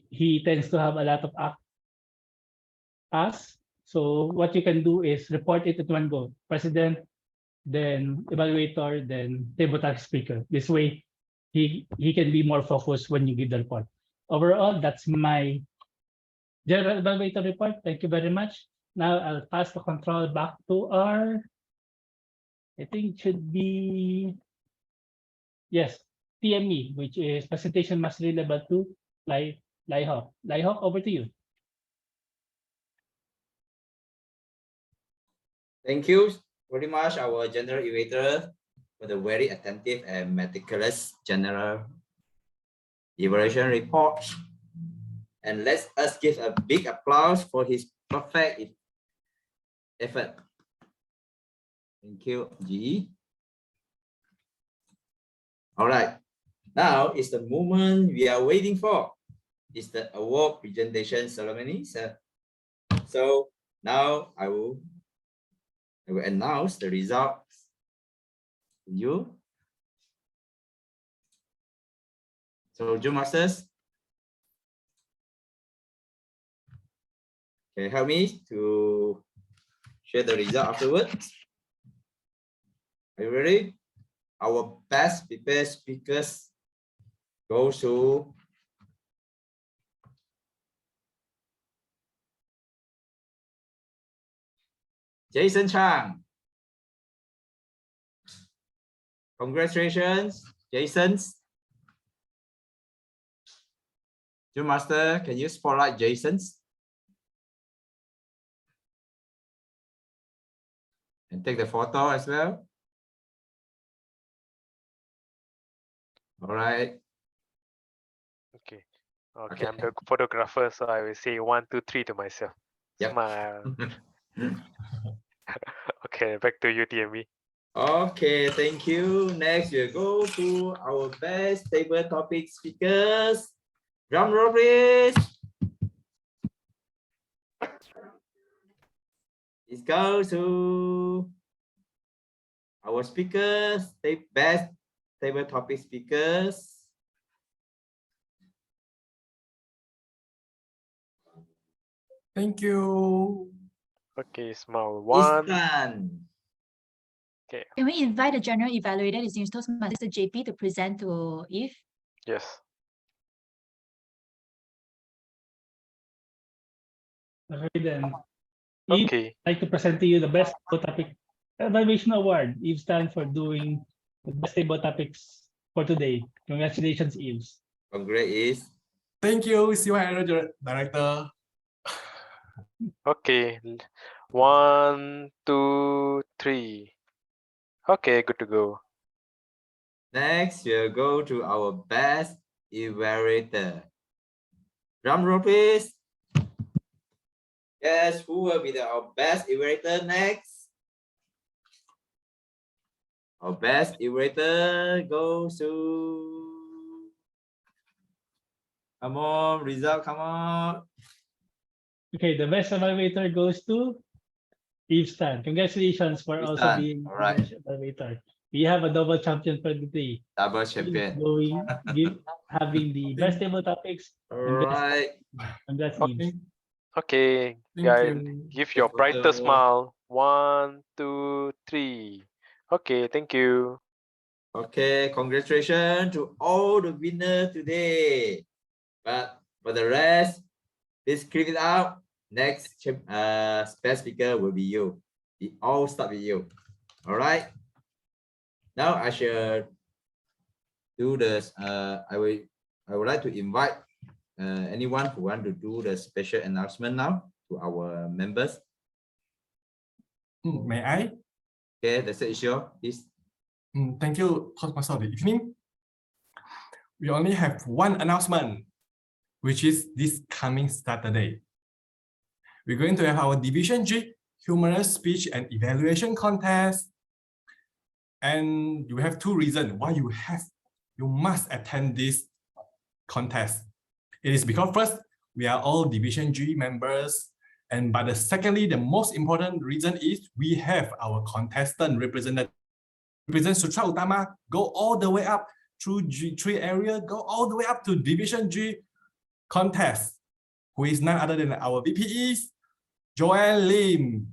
he tends to have a lot of asks, so what you can do is report it at one go. President, then evaluator, then tabletop speaker. This way, he can be more focused when you give the report. Overall, that's my general evaluator report. Thank you very much. Now I'll pass the control back to our, I think it should be, yes, TME, which is Presentation Mastery Level 2, like Lai Ho. Lai Ho, over to you. Thank you very much, our general evaluator, for the very attentive and meticulous general evaluation report. And let us give a big applause for his perfect effort. Thank you, G. All right, now is the moment we are waiting for. It's the award presentation ceremony. So now I will announce the results to you. So, June Masters, can you help me to share the result afterwards? Are you ready? Our best prepared speakers go to Jason Chang. Congratulations, Jason. June Master, can you spotlight Jason's? And take the photo as well. All right. Okay. Okay, I'm the photographer, so I will say 1, 2, 3 to myself. Yep. Smile. Okay, back to you, TME. Okay, thank you. Next, we'll go to our best table topic speakers. Drum roll, please. It goes to our speakers, best table topic speakers. Thank you. Okay, smile. It's 1. done. Okay. Can we invite the general evaluator, distinguished Toastmaster JP, to present to Yves? Yes. Okay, then. Okay. I'd like to present to you the best topic evaluation award. Yves stands for doing the best table topics for today. Congratulations, Yves. Congrats, Yves. Thank you, CY Director. Okay. 1, 2, 3. Okay, good to go. Next, we'll go to our best evaluator. Drum roll, please. Guess who will be our best evaluator next? Our best evaluator goes to... Come on, result, come on. Okay, the best evaluator goes to Yves Tan. Congratulations for Yves also Tan. being All right. the best evaluator. We have a double champion for the day. Double champion. Having the best table topics. All right. Congrats, Yves. Okay, Thank guys, you. give your brightest smile. 1, 2, 3. Okay, thank you. Okay, congratulations to all the winners today. But for the rest, please click it out. Next best speaker will be you. It all start with you. All right. Now I shall do this. I would like to invite anyone who want to do the special announcement now to our members. May I? Okay, the stage is yours, please. Thank you, Toastmaster of the evening. We only have one announcement, which is this coming Saturday. We're going to have our Division G humorous speech and evaluation contest. And you have two reasons why you must attend this contest. It is because first, we are all Division G members. But secondly, the most important reason is we have our contestant represent Sutera Utama, go all the way up through G3 area, go all the way up to Division G contest, who is none other than our VPEs, Joanne Lim.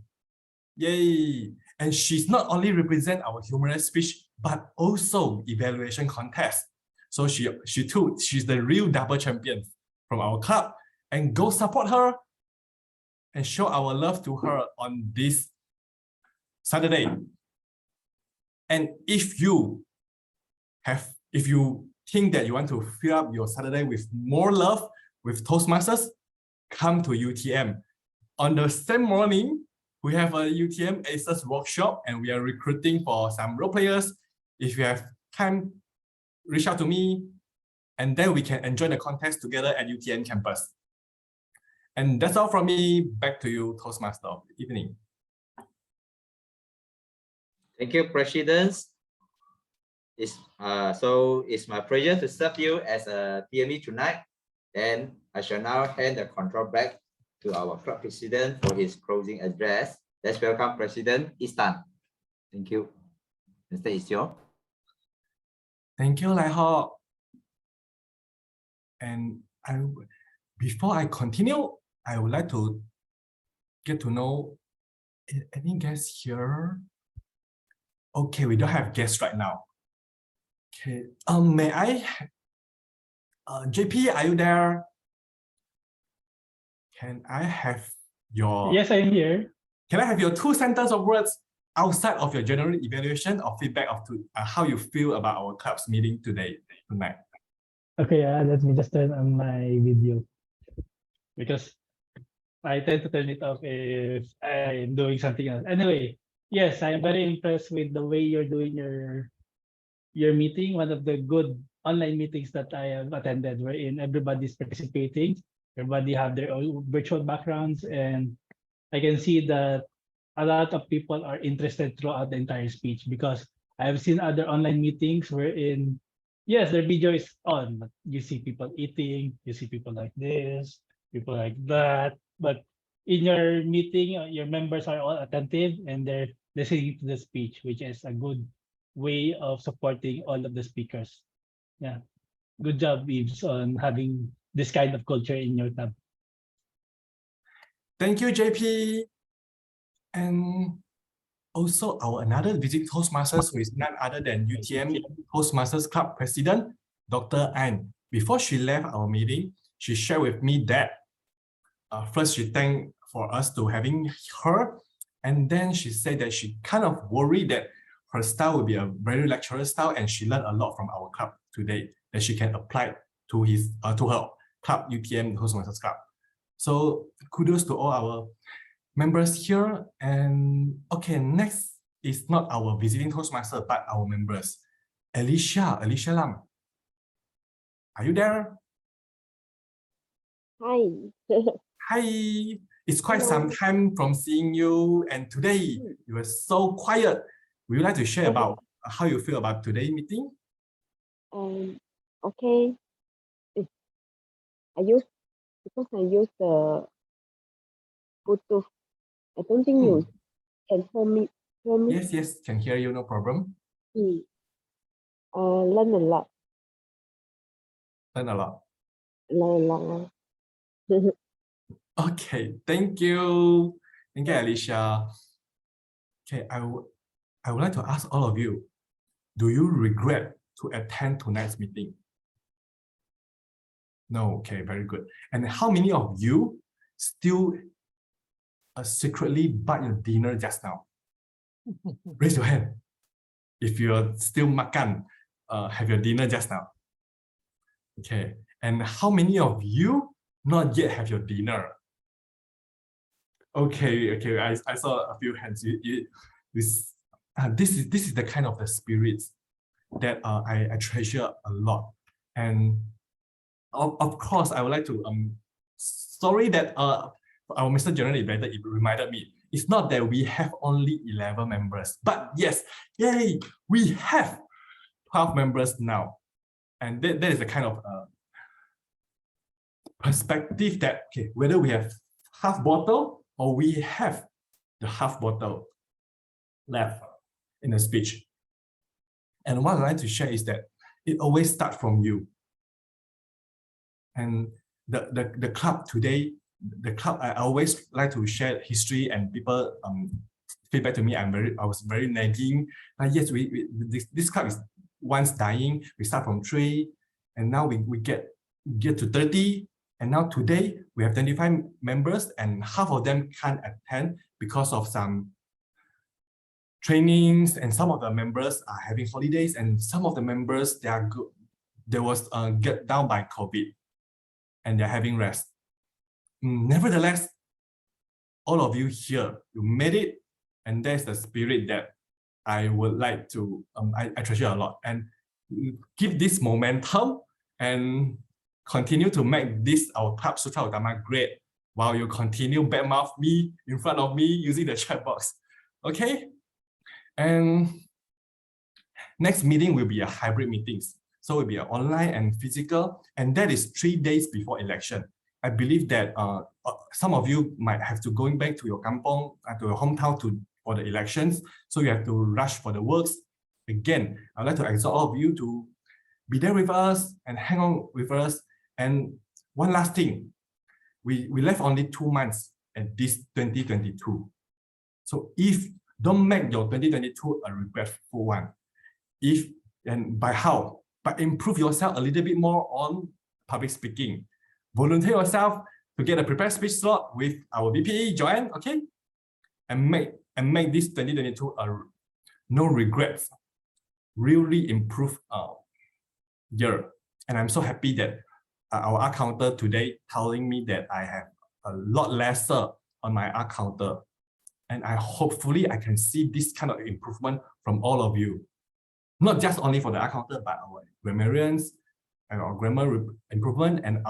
Yay! And she's not only represent our humorous speech, but also evaluation contest. So she's the real double champion from our club, and go support her and show our love to her on this Saturday. And if you think that you want to fill up your Saturday with more love, with Toastmasters, come to UTM. On the same morning, we have a UTM Aces workshop and we are recruiting for some role players. If you have time, reach out to me and then we can enjoy the contest together at UTM campus. And that's all from me. Back to you, Toastmaster of the evening. Thank you, President. It's my pleasure to serve you as a TME tonight. And I shall now hand the control back to our club president for his closing address. Let's welcome President Istan. Thank you. The stage is yours. Thank you, Lai Ho. And before I continue, I would like to get to know any guests here. Okay, we don't have guests right now. Okay, may I? JP, are you there? Can I have your? Yes, I'm here. Can I have your 2 sentences of words outside of your general evaluation or feedback of how you feel about our club's meeting tonight? Okay, let me just turn on my video because I tend to turn it off if I'm doing something else. Anyway, yes, I'm very impressed with the way you're doing your meeting. One of the good online meetings that I have attended, wherein everybody's participating, everybody have their own virtual backgrounds, and I can see that a lot of people are interested throughout the entire speech because I've seen other online meetings wherein, yes, their video is on, but you see people eating, you see people like this, people like that. But in your meeting, your members are all attentive and they're listening to the speech, which is a good way of supporting all of the speakers. Yeah, good job, Yves, on having this kind of culture in your club. Thank you, JP. And also our another visiting Toastmasters, who is none other than UTM Toastmasters Club President, Dr. Ain. Before she left our meeting, she shared with me that first she thanked for us to having her, and then she said that she kind of worried that her style will be a very lecturer style, and she learned a lot from our club today that she can apply to her club, UTM Toastmasters Club. So kudos to all our members here. And okay, next is not our visiting Toastmaster, but our members. Alicia Lam. Are you there? Hi. Hi. It's quite Hello. some time from seeing you, and today you were so quiet. Would you like to share about how you feel about today's meeting? Okay. I use the Bluetooth. I don't think you can hear me. Yes, can hear you, no problem. Learn a lot. Learn a lot. Learn a lot. Okay, thank you. Thank you, Alicia. Okay, I would like to ask all of you, do you regret to attend tonight's meeting? No, okay, very good. And how many of you still secretly bought your dinner just now? Raise your hand. If you're still makan, have your dinner just now. Okay, and how many of you not yet have your dinner? Okay, I saw a few hands. This is the kind of the spirits that I treasure a lot. And of course, I would like to sorry that our Mr. General Evaluator reminded me. It's not that we have only 11 members, but yes, yay, we have 12 members now. And that is a kind of perspective that, okay, whether we have half bottle or we have the half bottle left in the speech. And what I'd like to share is that it always starts from you. And the club today, I always like to share history, and people feedback to me. I was very nagging. Yes, this club is once dying. We start from 3, and now we get to 30, and now today we have 25 members, and half of them can't attend because of some trainings, and some of the members are having holidays, and some of the members they was get down by COVID. and they're having rest. Nevertheless, all of you here, you made it, and there's the spirit that I would like to, I treasure a lot, and keep this momentum and continue to make this, our club, Sutera Utama, great, while you continue badmouth me in front of me using the chat box. Okay? And next meeting will be a hybrid meetings. So it will be an online and physical, and that is 3 days before election. I believe that some of you might have to going back to your kampong, to your hometown for the elections. So you have to rush for the works. Again, I'd like to exhort all of you to be there with us and hang on with us. And one last thing, we left only 2 months at this 2022. So if don't make your 2022 a regretful one, by how? But improve yourself a little bit more on public speaking. Volunteer yourself to get a prepared speech slot with our VPE, Joanne, okay? And make this 2022 a no regrets, really improve year. And I'm so happy that our art counter today telling me that I have a lot lesser on my art counter. And hopefully I can see this kind of improvement from all of you. Not just only for the art counter, but our grammarians and our grammar improvement and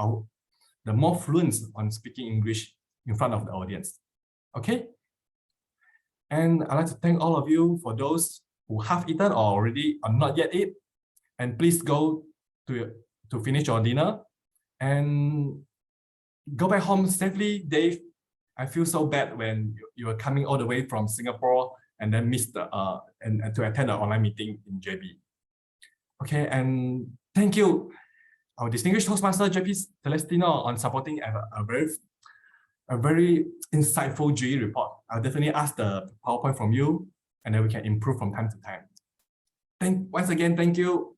the more fluence on speaking English in front of the audience. Okay? And I'd like to thank all of you for those who have eaten or already or not yet eat. And please go to finish your dinner and go back home safely. Dave, I feel so bad when you were coming all the way from Singapore and then missed and to attend an online meeting in JB. Okay, and thank you, our distinguished Toastmaster JP Celestino, on supporting a very insightful GE report. I'll definitely ask the PowerPoint from you, and then we can improve from time to time. Once again, thank you,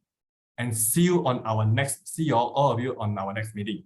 and see you all of you on our next meeting.